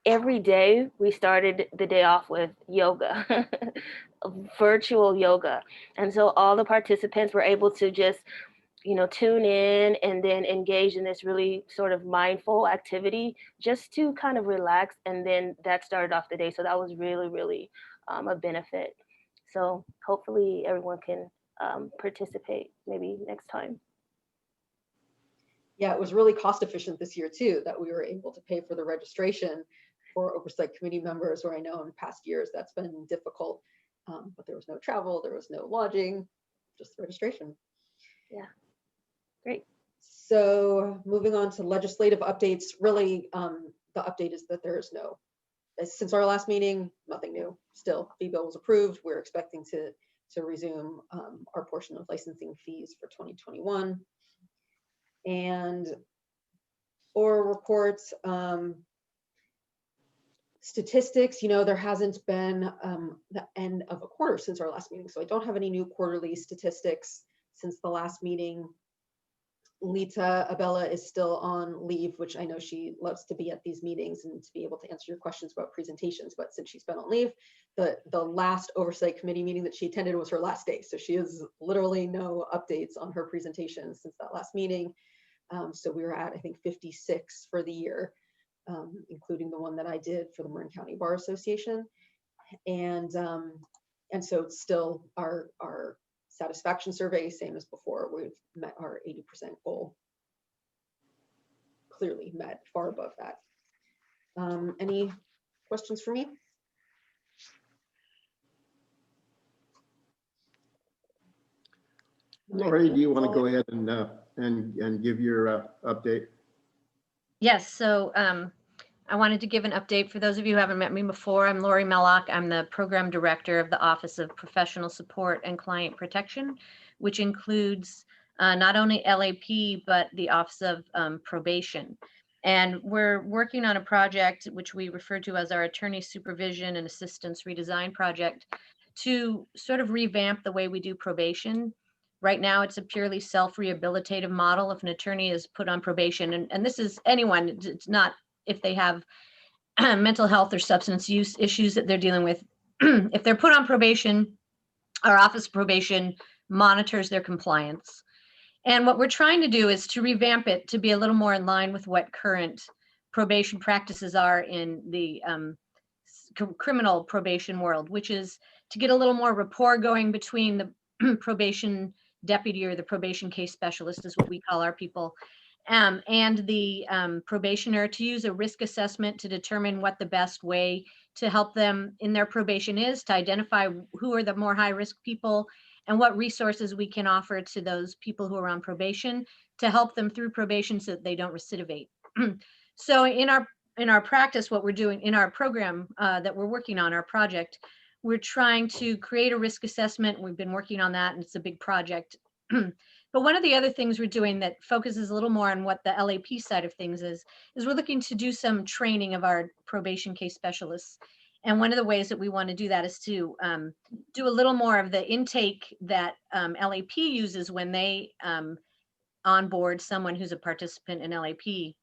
every day we started the day off with yoga, virtual yoga. And so all the participants were able to just, tune in and then engage in this really sort of mindful activity just to kind of relax. And then that started off the day. So that was really, really a benefit. So hopefully everyone can participate maybe next time. Yeah, it was really cost efficient this year too, that we were able to pay for the registration for Oversight Committee members, where I know in past years that's been difficult, but there was no travel, there was no lodging, just registration. Yeah, great. So moving on to legislative updates, really the update is that there is no, since our last meeting, nothing new. Still, fee bill was approved. We're expecting to resume our portion of licensing fees for 2021. And oral reports, statistics, there hasn't been the end of a quarter since our last meeting. So I don't have any new quarterly statistics since the last meeting. Lita Abella is still on leave, which I know she loves to be at these meetings and to be able to answer your questions about presentations. But since she's been on leave, the last Oversight Committee meeting that she attended was her last day. So she has literally no updates on her presentation since that last meeting. So we were at, I think, 56 for the year, including the one that I did for the Marin County Bar Association. And so it's still our satisfaction survey, same as before. We've met our 80% goal. Clearly met, far above that. Any questions for me? Lori, do you want to go ahead and give your update? Yes, so I wanted to give an update for those of you who haven't met me before. I'm Lori Mellock. I'm the Program Director of the Office of Professional Support and Client Protection, which includes not only LAP, but the Office of Probation. And we're working on a project which we refer to as our Attorney Supervision and Assistance Redesign Project to sort of revamp the way we do probation. Right now, it's a purely self-rehabilitative model if an attorney is put on probation. And this is anyone, it's not if they have mental health or substance use issues that they're dealing with. If they're put on probation, our Office of Probation monitors their compliance. And what we're trying to do is to revamp it to be a little more in line with what current probation practices are in the criminal probation world, which is to get a little more rapport going between the probation deputy, or the probation case specialist is what we call our people, and the probationer, to use a risk assessment to determine what the best way to help them in their probation is, to identify who are the more high risk people and what resources we can offer to those people who are on probation to help them through probation so that they don't recidivate. So in our practice, what we're doing in our program that we're working on, our project, we're trying to create a risk assessment. We've been working on that, and it's a big project. But one of the other things we're doing that focuses a little more on what the LAP side of things is we're looking to do some training of our probation case specialists. And one of the ways that we want to do that is to do a little more of the intake that LAP uses when they onboard someone who's a participant in LAP,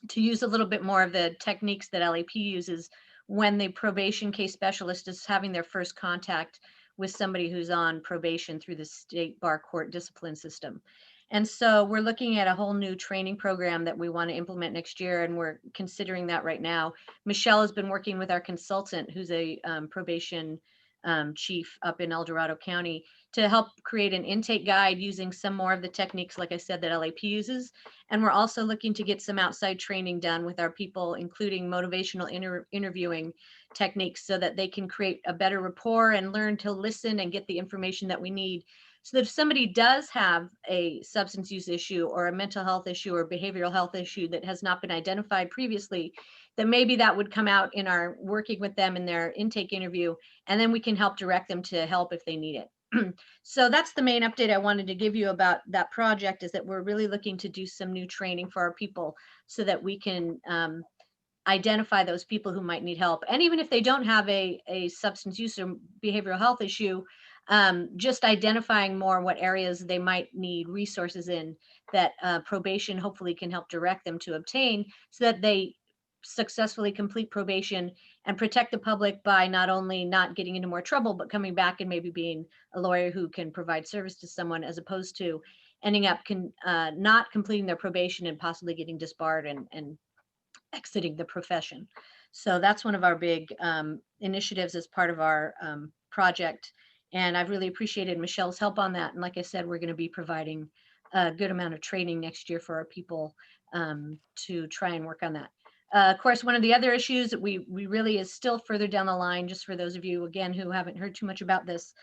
to use a little bit more of the techniques that LAP uses when the probation case specialist is having their first contact with somebody who's on probation through the state bar court discipline system. And so we're looking at a whole new training program that we want to implement next year, and we're considering that right now. Michelle has been working with our consultant, who's a probation chief up in El Dorado County, to help create an intake guide using some more of the techniques, like I said, that LAP uses. And we're also looking to get some outside training done with our people, including motivational interviewing techniques, so that they can create a better rapport and learn to listen and get the information that we need. So that if somebody does have a substance use issue or a mental health issue or behavioral health issue that has not been identified previously, then maybe that would come out in our working with them in their intake interview, and then we can help direct them to help if they need it. So that's the main update I wanted to give you about that project, is that we're really looking to do some new training for our people so that we can identify those people who might need help. And even if they don't have a substance use or behavioral health issue, just identifying more what areas they might need resources in that probation hopefully can help direct them to obtain, so that they successfully complete probation and protect the public by not only not getting into more trouble, but coming back and maybe being a lawyer who can provide service to someone, as opposed to ending up not completing their probation and possibly getting disbarred and exiting the profession. So that's one of our big initiatives as part of our project. And I've really appreciated Michelle's help on that. And like I said, we're going to be providing a good amount of training next year for our people to try and work on that. Of course, one of the other issues that we really is still further down the line, just for those of you, again, who haven't heard too much about this,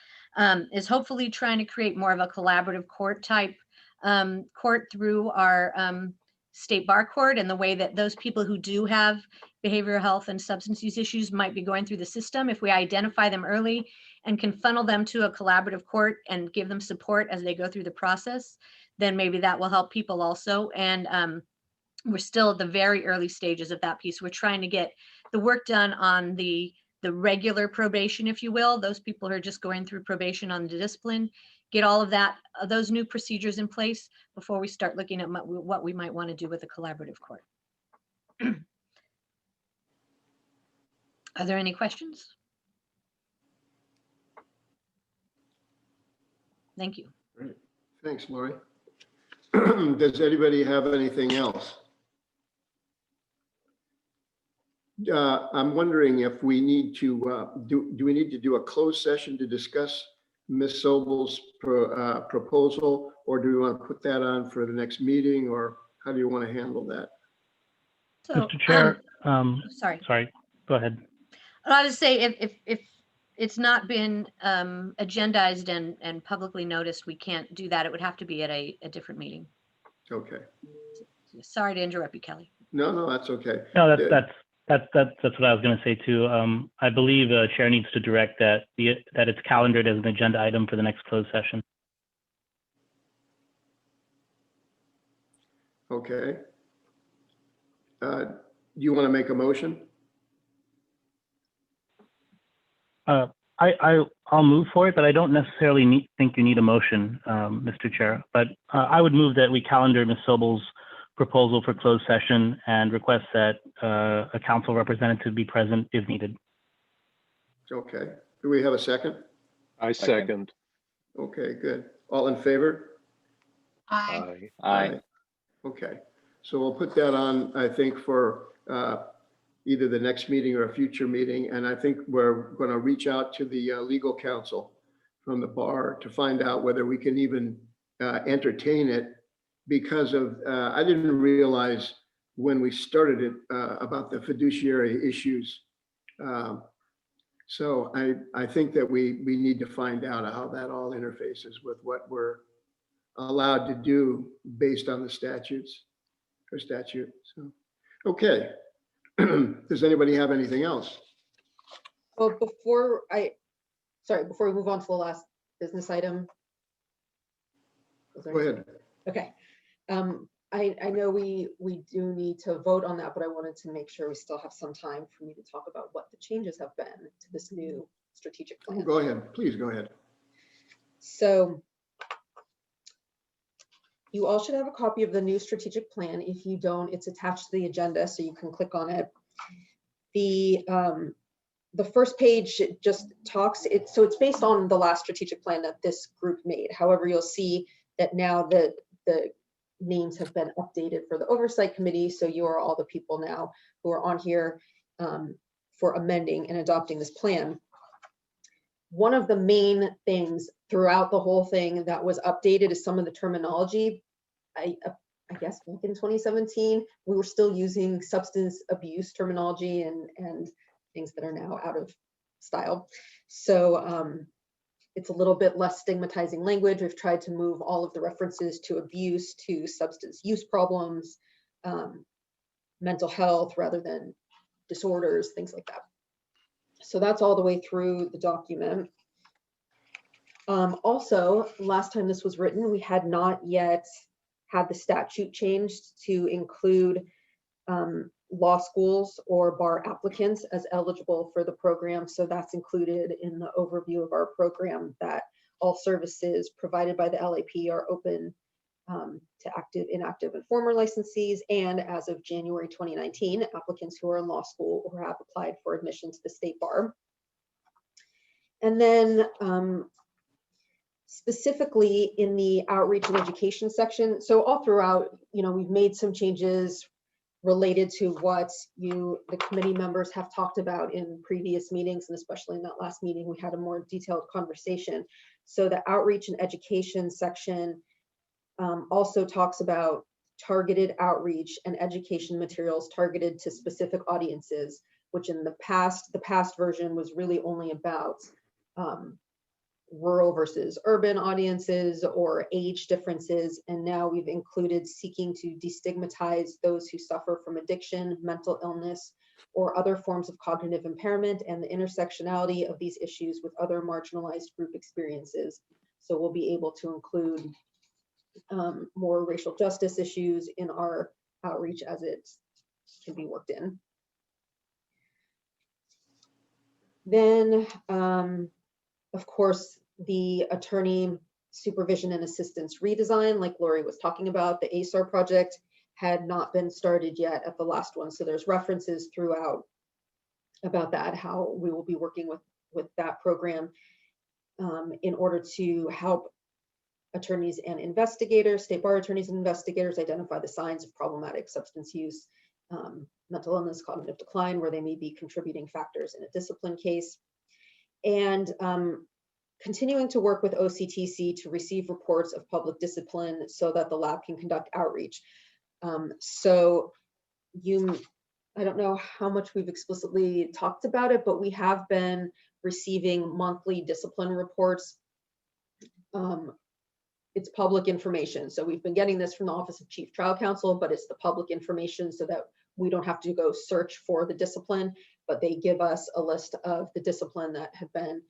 is hopefully trying to create more of a collaborative court type court through our state bar court, and the way that those people who do have behavioral health and substance use issues might be going through the system. If we identify them early and can funnel them to a collaborative court and give them support as they go through the process, then maybe that will help people also. And we're still at the very early stages of that piece. We're trying to get the work done on the regular probation, if you will, those people who are just going through probation on the discipline, get all of that, those new procedures in place before we start looking at what we might want to do with a collaborative court. Are there any questions? Thank you. Great. Thanks, Lori. Does anybody have anything else? I'm wondering if we need to, do we need to do a closed session to discuss Ms. Sobel's proposal, or do we want to put that on for the next meeting, or how do you want to handle that? So, Mr. Chair, sorry, go ahead. I would say if it's not been agendized and publicly noticed, we can't do that. It would have to be at a different meeting. Okay. Sorry to interrupt you, Kelly. No, that's okay. No, that's what I was going to say too. I believe Chair needs to direct that it's calendared as an agenda item for the next closed session. Okay. Do you want to make a motion? I'll move for it, but I don't necessarily think you need a motion, Mr. Chair. But I would move that we calendar Ms. Sobel's proposal for closed session and request that a council representative be present if needed. Okay. Do we have a second? I second. Okay, good. All in favor? Aye. Aye. Okay. So we'll put that on, I think, for either the next meeting or a future meeting. And I think we're going to reach out to the legal counsel from the bar to find out whether we can even entertain it, because of, I didn't realize when we started it about the fiduciary issues. So I think that we need to find out how that all interfaces with what we're allowed to do based on the statutes or statute. So, okay. Does anybody have anything else? Well, before we move on to the last business item. Go ahead. Okay. I know we do need to vote on that, but I wanted to make sure we still have some time for me to talk about what the changes have been to this new strategic plan. Go ahead, please go ahead. So you all should have a copy of the new strategic plan. If you don't, it's attached to the agenda, so you can click on it. The first page just talks, so it's based on the last strategic plan that this group made. However, you'll see that now the names have been updated for the Oversight Committee. So you are all the people now who are on here for amending and adopting this plan. one of the main things throughout the whole thing that was updated is some of the terminology. I guess back in 2017, we were still using substance abuse terminology and things that are now out of style. So it's a little bit less stigmatizing language. We've tried to move all of the references to abuse to substance use problems, mental health rather than disorders, things like that. So that's all the way through the document. Also, last time this was written, we had not yet had the statute changed to include law schools or bar applicants as eligible for the program. So that's included in the overview of our program, that all services provided by the LAP are open to active, inactive, and former licensees. And as of January 2019, applicants who are in law school or have applied for admission to the state bar. And then specifically in the outreach and education section, so all throughout, we've made some changes related to what the committee members have talked about in previous meetings, and especially in that last meeting, we had a more detailed conversation. So the outreach and education section also talks about targeted outreach and education materials targeted to specific audiences, which in the past version was really only about rural versus urban audiences or age differences. And now we've included seeking to destigmatize those who suffer from addiction, mental illness, or other forms of cognitive impairment, and the intersectionality of these issues with other marginalized group experiences. So we'll be able to include more racial justice issues in our outreach as it can be worked in. Then, of course, the attorney supervision and assistance redesign, like Lori was talking about, the ASAR project had not been started yet at the last one. So there's references throughout about that, how we will be working with that program in order to help attorneys and investigators, state bar attorneys and investigators, identify the signs of problematic substance use, mental illness, cognitive decline, where they may be contributing factors in a discipline case. And continuing to work with OCTC to receive reports of public discipline so that the lab can conduct outreach. So I don't know how much we've explicitly talked about it, but we have been receiving monthly discipline reports. It's public information. So we've been getting this from the Office of Chief Trial Counsel, but it's the public information so that we don't have to go search for the discipline, but they give us a list of the discipline that have been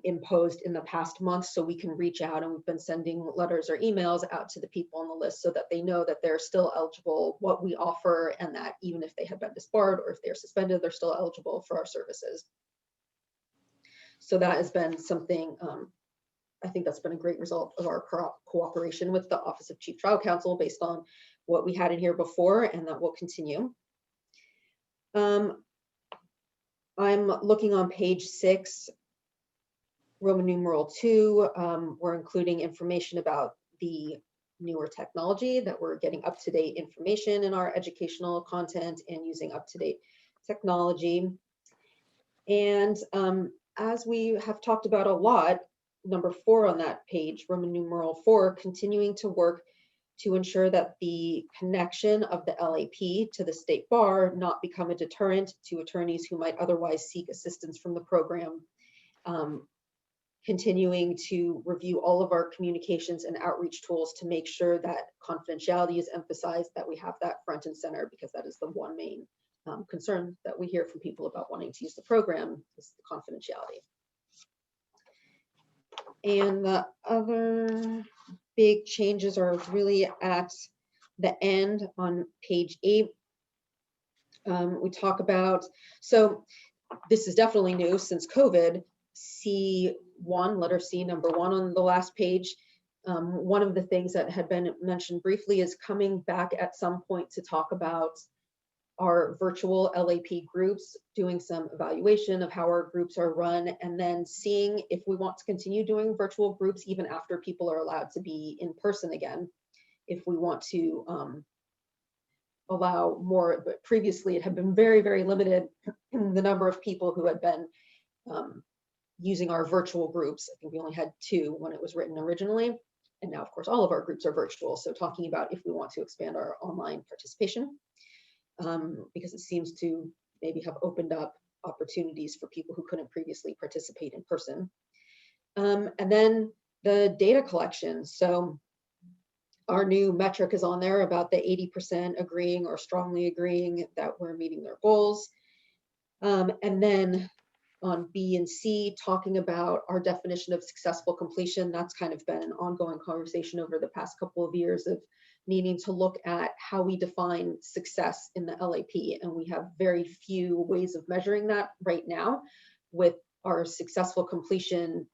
imposed in the past month, so we can reach out, and we've been sending letters or emails out to the people on the list so that they know that they're still eligible, what we offer, and that even if they have been disbarred or if they're suspended, they're still eligible for our services. So that has been something, I think that's been a great result of our cooperation with the Office of Chief Trial Counsel based on what we had in here before, and that will continue. I'm looking on page 6, Roman numeral 2, we're including information about the newer technology, that we're getting up-to-date information in our educational content and using up-to-date technology. And as we have talked about a lot, number 4 on that page, Roman numeral 4, continuing to work to ensure that the connection of the LAP to the state bar not become a deterrent to attorneys who might otherwise seek assistance from the program. Continuing to review all of our communications and outreach tools to make sure that confidentiality is emphasized, that we have that front and center, because that is the one main concern that we hear from people about wanting to use the program, is the confidentiality. And the other big changes are really at the end on page 8. We talk about, so this is definitely new since COVID, C1, letter C, number 1 on the last page. One of the things that had been mentioned briefly is coming back at some point to talk about our virtual LAP groups, doing some evaluation of how our groups are run, and then seeing if we want to continue doing virtual groups even after people are allowed to be in person again. If we want to allow more, but previously it had been very, very limited, the number of people who had been using our virtual groups. I think we only had 2 when it was written originally. And now, of course, all of our groups are virtual. So talking about if we want to expand our online participation, because it seems to maybe have opened up opportunities for people who couldn't previously participate in person. And then the data collection. So our new metric is on there about the 80% agreeing or strongly agreeing that we're meeting their goals. And then on B and C, talking about our definition of successful completion. That's kind of been an ongoing conversation over the past couple of years of needing to look at how we define success in the LAP. And we have very few ways of measuring that right now, with our successful completion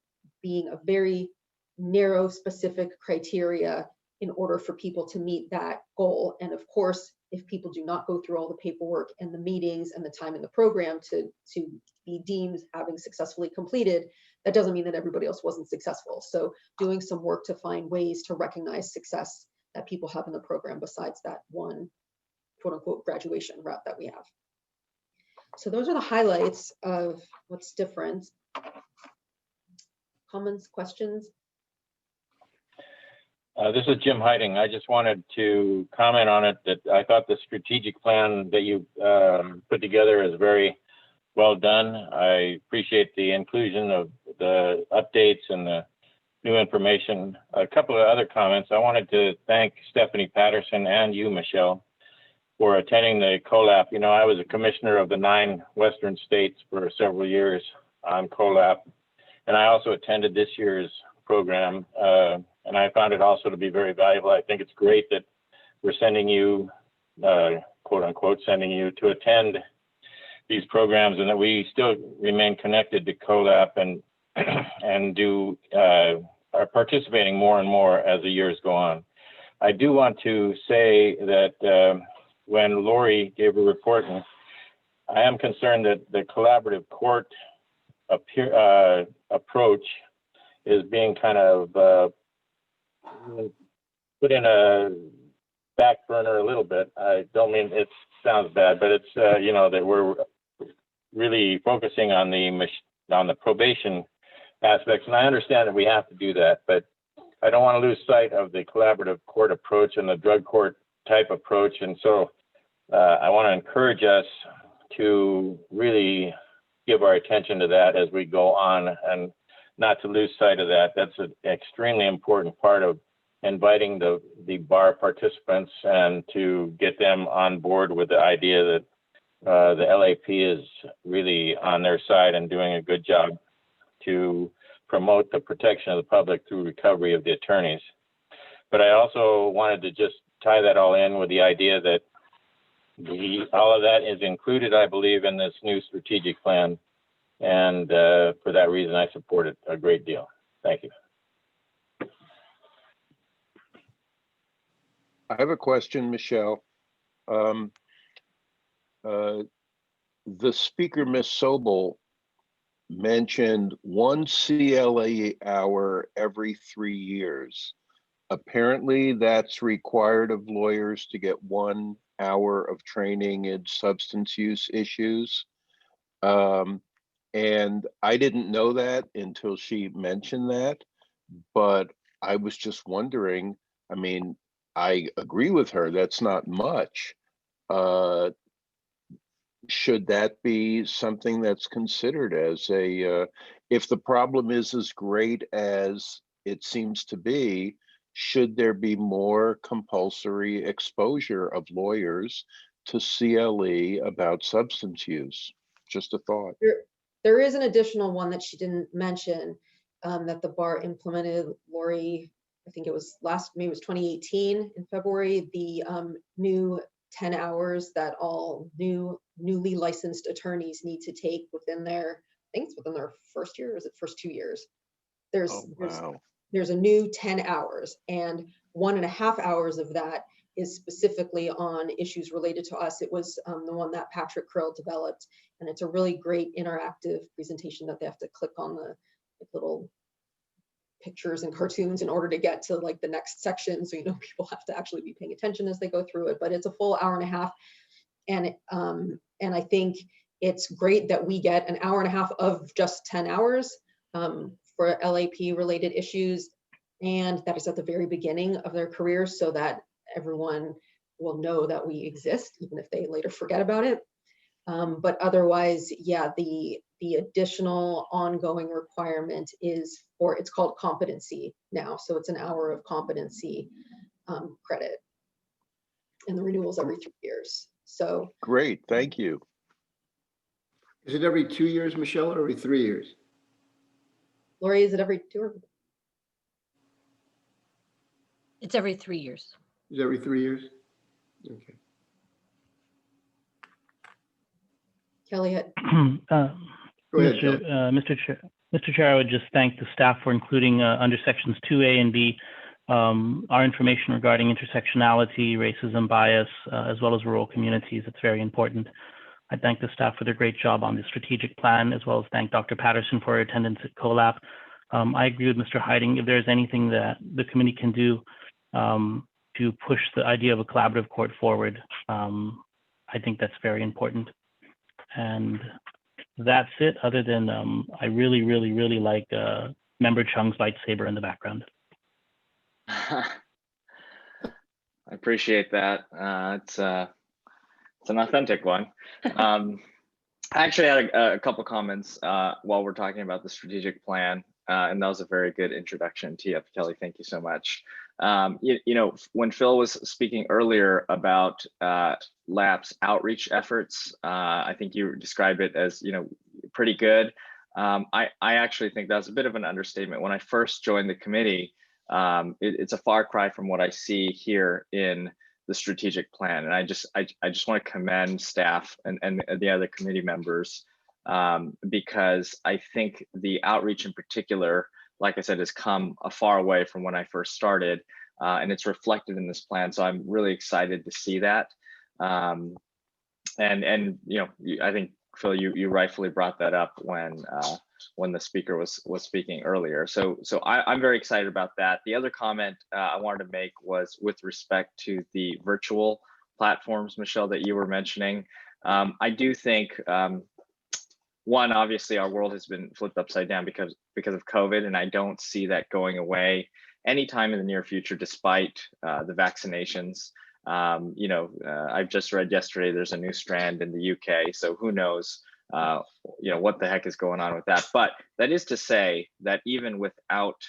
being a very narrow, specific criteria in order for people to meet that goal. And of course, if people do not go through all the paperwork and the meetings and the time in the program to be deemed having successfully completed, that doesn't mean that everybody else wasn't successful. So doing some work to find ways to recognize success that people have in the program besides that one quote unquote graduation route that we have. So those are the highlights of what's different. Comments, questions? This is Jim Heiting. I just wanted to comment on it that I thought the strategic plan that you put together is very well done. I appreciate the inclusion of the updates and the new information. A couple of other comments. I wanted to thank Stephanie Patterson and you, Michelle, for attending the COLAP. You know, I was a commissioner of the 9 Western states for several years on COLAP, and I also attended this year's program. And I found it also to be very valuable. I think it's great that we're sending you, quote unquote, sending you to attend these programs, and that we still remain connected to COLAP and are participating more and more as the years go on. I do want to say that when Lori gave a report, I am concerned that the collaborative court approach is being kind of put in a back burner a little bit. I don't mean it sounds bad, but it's you know, that we're really focusing on the probation aspects, and I understand that we have to do that, but I don't want to lose sight of the collaborative court approach and the drug court type approach. And so I want to encourage us to really give our attention to that as we go on, and not to lose sight of that. That's an extremely important part of inviting the bar participants and to get them on board with the idea that the LAP is really on their side and doing a good job to promote the protection of the public through recovery of the attorneys. But I also wanted to just tie that all in with the idea that all of that is included, I believe, in this new strategic plan. And for that reason, I support it a great deal. Thank you. I have a question, Michelle. The speaker, Ms. Sobel, mentioned 1 CLE hour every 3 years. Apparently, that's required of lawyers to get 1 hour of training in substance use issues. And I didn't know that until she mentioned that, but I was just wondering, I mean, I agree with her, that's not much. Should that be something that's considered as a, if the problem is as great as it seems to be, should there be more compulsory exposure of lawyers to CLE about substance use? Just a thought. There is an additional one that she didn't mention that the bar implemented, Lori, I think it was maybe it was 2018 in February, the new 10 hours that all newly licensed attorneys need to take within their, I think it's within their first year, or is it first 2 years? There's a new 10 hours, and 1.5 hours of that is specifically on issues related to us. It was the one that Patrick Krill developed, and it's a really great interactive presentation that they have to click on the little pictures and cartoons in order to get to like the next section. So, you know, people have to actually be paying attention as they go through it, but it's a full 1.5 hours. And I think it's great that we get 1.5 hours of just 10 hours, for LAP related issues. And that is at the very beginning of their career so that everyone will know that we exist, even if they later forget about it. But otherwise, yeah, the additional ongoing requirement is for, it's called competency now. So it's an hour of competency credit. And the renewals every 3 years. So Great, thank you. Is it every 2 years, Michelle, or every 3 years? Lori, is it every 2 or? It's every 3 years. Is it every 3 years? Okay. Kelly had. Go ahead, Kelly. Mr. Chair, I would just thank the staff for including under sections 2A and B our information regarding intersectionality, racism, bias, as well as rural communities. It's very important. I thank the staff for their great job on the strategic plan, as well as thank Dr. Patterson for her attendance at COLAP. I agree with Mr. Heiding. If there's anything that the committee can do to push the idea of a collaborative court forward, I think that's very important. And that's it, other than I really, really, really like Member Chung's lightsaber in the background. I appreciate that. It's an authentic one. I actually had a couple comments while we're talking about the strategic plan, and that was a very good introduction. T.F. Kelly, thank you so much. You know, when Phil was speaking earlier about LAP's outreach efforts, I think you described it as, you know, pretty good. I actually think that's a bit of an understatement. When I first joined the committee, it's a far cry from what I see here in the strategic plan. And I just want to commend staff and the other committee members because I think the outreach in particular, like I said, has come a far way from when I first started, and it's reflected in this plan. So I'm really excited to see that. And you know, I think Phil, you rightfully brought that up when the speaker was speaking earlier. So I'm very excited about that. The other comment I wanted to make was with respect to the virtual platforms, Michelle, that you were mentioning. I do think one, obviously our world has been flipped upside down because of COVID, and I don't see that going away anytime in the near future, despite the vaccinations. You know, I've just read yesterday there's a new strand in the UK, so who knows you know, what the heck is going on with that. But that is to say that even without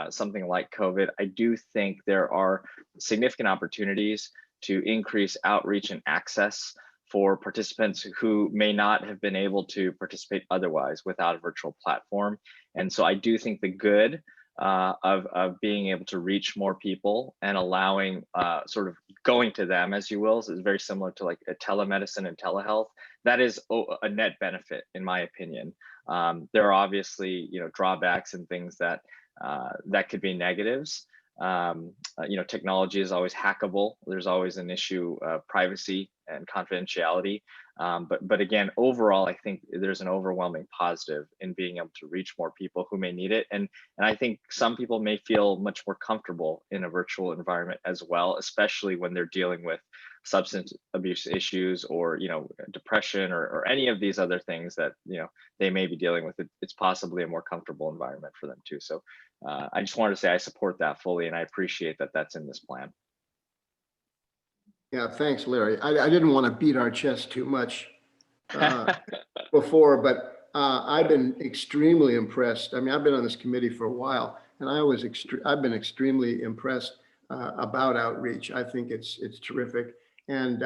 something like COVID, I do think there are significant opportunities to increase outreach and access for participants who may not have been able to participate otherwise without a virtual platform. And so I do think the good of being able to reach more people and allowing sort of going to them, as you will, is very similar to like a telemedicine and telehealth. That is a net benefit, in my opinion. There are obviously, you know, drawbacks and things that that could be negatives. You know, technology is always hackable. There's always an issue of privacy and confidentiality. But again, overall, I think there's an overwhelming positive in being able to reach more people who may need it. And I think some people may feel much more comfortable in a virtual environment as well, especially when they're dealing with substance abuse issues or, you know, depression or any of these other things that, you know, they may be dealing with. It's possibly a more comfortable environment for them too. So I just wanted to say I support that fully, and I appreciate that that's in this plan. Yeah, thanks, Larry. I didn't want to beat our chest too much before, but I've been extremely impressed. I mean, I've been on this committee for a while, and I've been extremely impressed about outreach. I think it's terrific. And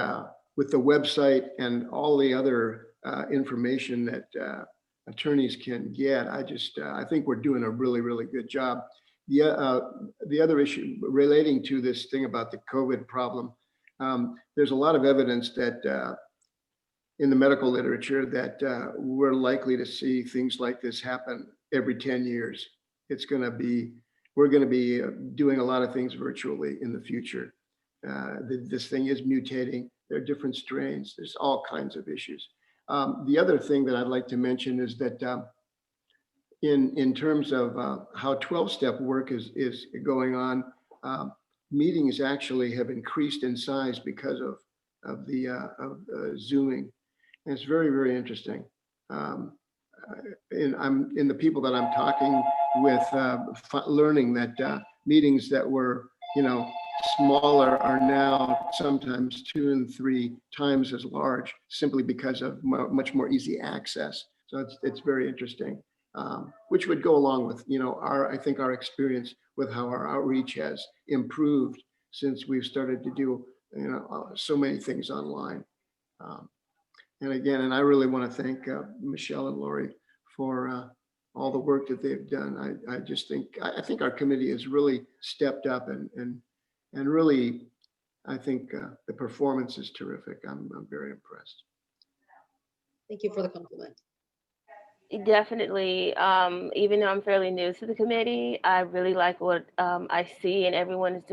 with the website and all the other information that attorneys can get, I think we're doing a really, really good job. The other issue relating to this thing about the COVID problem, there's a lot of evidence that in the medical literature that we're likely to see things like this happen every 10 years. We're going to be doing a lot of things virtually in the future. This thing is mutating. There are different strains. There's all kinds of issues. The other thing that I'd like to mention is that in terms of how 12-step work is going on, meetings actually have increased in size because of Zooming. And it's very, very interesting. I'm in the people that I'm talking with, learning that meetings that were, smaller are now sometimes 2 and 3 times as large simply because of much more easy access. So it's very interesting, which would go along with, I think our experience with how our outreach has improved since we've started to do, so many things online. And again, and I really want to thank Michelle and Lori for all the work that they've done. I think our committee has really stepped up and really, I think the performance is terrific. I'm very impressed. Thank you for the compliment. Definitely. Even though I'm fairly new to the committee, I really like what I see, and everyone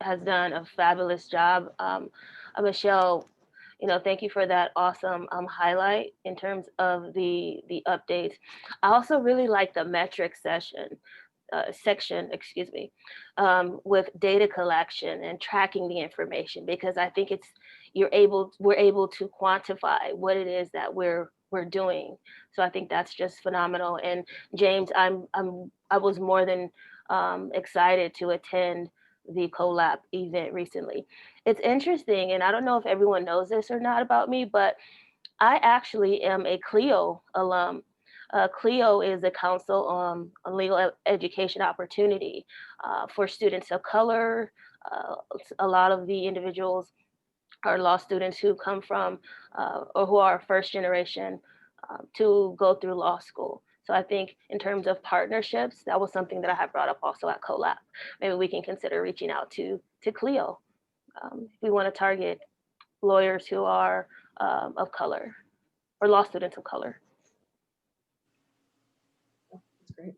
has done a fabulous job. Michelle, thank you for that awesome highlight in terms of the updates. I also really like the metric section, with data collection and tracking the information, because I think we're able to quantify what it is that we're doing. So I think that's just phenomenal. And James, I was more than excited to attend the CoLab event recently. It's interesting, and I don't know if everyone knows this or not about me, but I actually am a CLEO alum. CLEO is a Council on Legal Education Opportunity for students of color. A lot of the individuals are law students who come from or who are first generation to go through law school. So I think in terms of partnerships, that was something that I had brought up also at CoLab. Maybe we can consider reaching out to CLEO if we want to target lawyers who are of color or law students of color. That's great.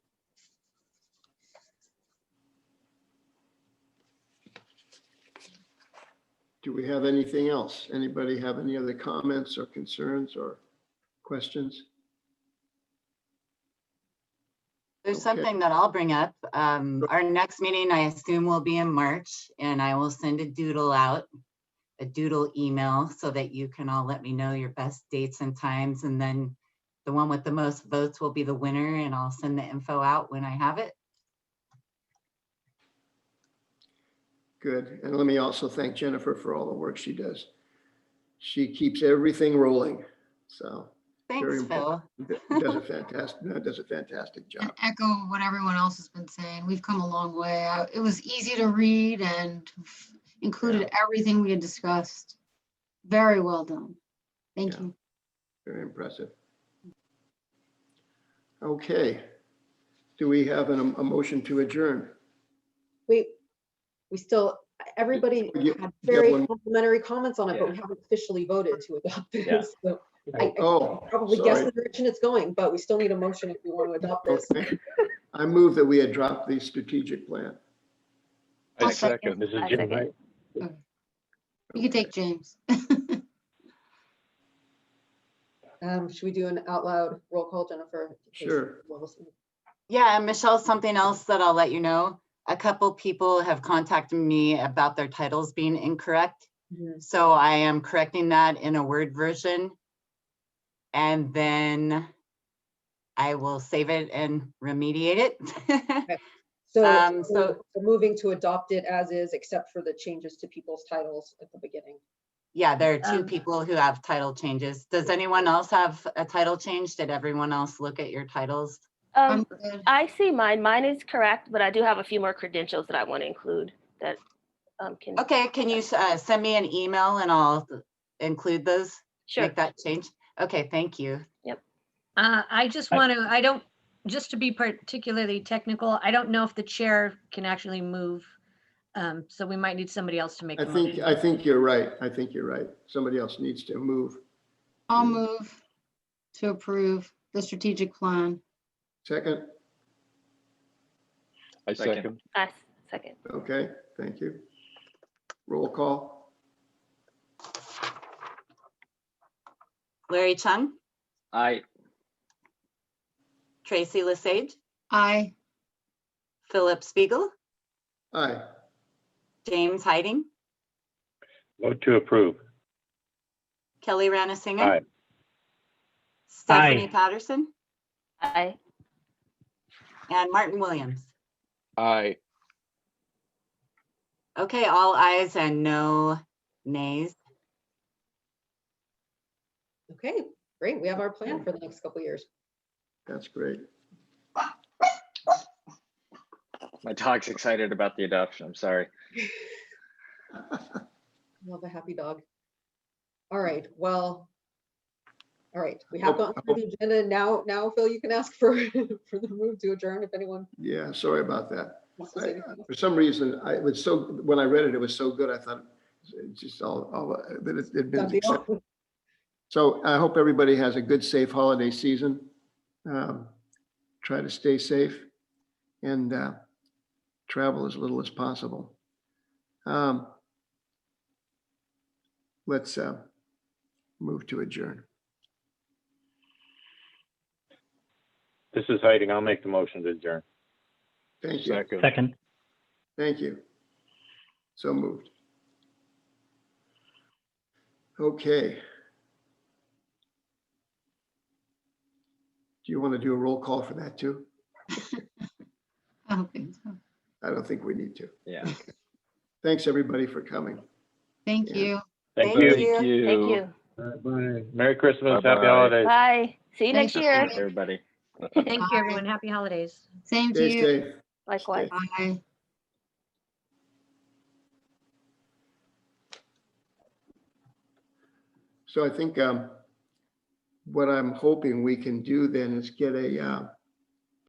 Do we have anything else? Anybody have any other comments or concerns or questions? There's Okay. something that I'll bring up. Our next meeting, I assume, will be in March, and I will send a doodle out, a doodle email, so that you can all let me know your best dates and times. And then the one with the most votes will be the winner, and I'll send the info out when I have it. Good. And let me also thank Jennifer for all the work she does. She keeps everything rolling. So Thanks, Phil. does a fantastic job. And echo what everyone else has been saying. We've come a long way. It was easy to read and included everything we had discussed. Very well done. Thank you. Very impressive. Okay. Do we have a motion to adjourn? We still, everybody had very complimentary comments on it, but we haven't officially voted to adopt this. Yeah. So I probably guess the direction it's going, but we still need a motion if we want to adopt this. Okay. I move that we adopt the strategic plan. I second. This is Jim, right? Okay. You can take James. Should we do an out loud roll call, Jennifer? Sure. Yeah, and Michelle, something else that I'll let you know. A couple people have contacted me about their titles being incorrect. So I am correcting that in a Word version. And then I will save it and remediate it. Okay. So we're moving to adopt it as is, except for the changes to people's titles at the beginning. Yeah, there are 2 people who have title changes. Does anyone else have a title change? Did everyone else look at your titles? I see mine. Mine is correct, but I do have a few more credentials that I want to include that can. Okay, can you send me an email and I'll include those? Sure. Make that change. Okay, thank you. Yep. I just want to, just to be particularly technical, I don't know if the chair can actually move. So we might need somebody else to make the motion. I think you're right. I think you're right. Somebody else needs to move. I'll move to approve the strategic plan. Second. I second. I second. Okay, thank you. Roll call. Larry Chung, Aye. Tracy Lesage, Aye. Philip Spiegel, Aye. James Hiding, Vote to approve. Kelly Ranasinger, Aye. Stephanie Aye. Patterson, Aye. And Martin Williams. Aye. Okay, all ayes and no nays. Okay, great. We have our plan for the next couple of years. That's great. My dog's excited about the adoption. I'm sorry. Love a happy dog. All right, well, all right, we have gotten through the agenda. Now, Phil, you can ask for the move to adjourn if anyone Yeah, sorry about that. wants to say anything else. For some reason, when I read it, it was so good. I thought it's just all that it'd been Done deal. accepted. So I hope everybody has a good, safe holiday season. Try to stay safe and travel as little as possible. Let's move to adjourn. This is Hiding. I'll make the motion to adjourn. Thank you. Second. Thank you. So moved. Okay. Do you want to do a roll call for that too? I don't think so. I don't think we need to. Yeah. Thanks, everybody, for coming. Thank Yeah. you. Thank you. Thank you. Bye. Merry Christmas. Bye-bye. Happy holidays. Bye. See you next Thank year. Thanks, everybody. Thank you, Bye. everyone. Happy holidays. Same to Stay you. safe. Likewise. Bye. So I think what I'm hoping we can do then is get a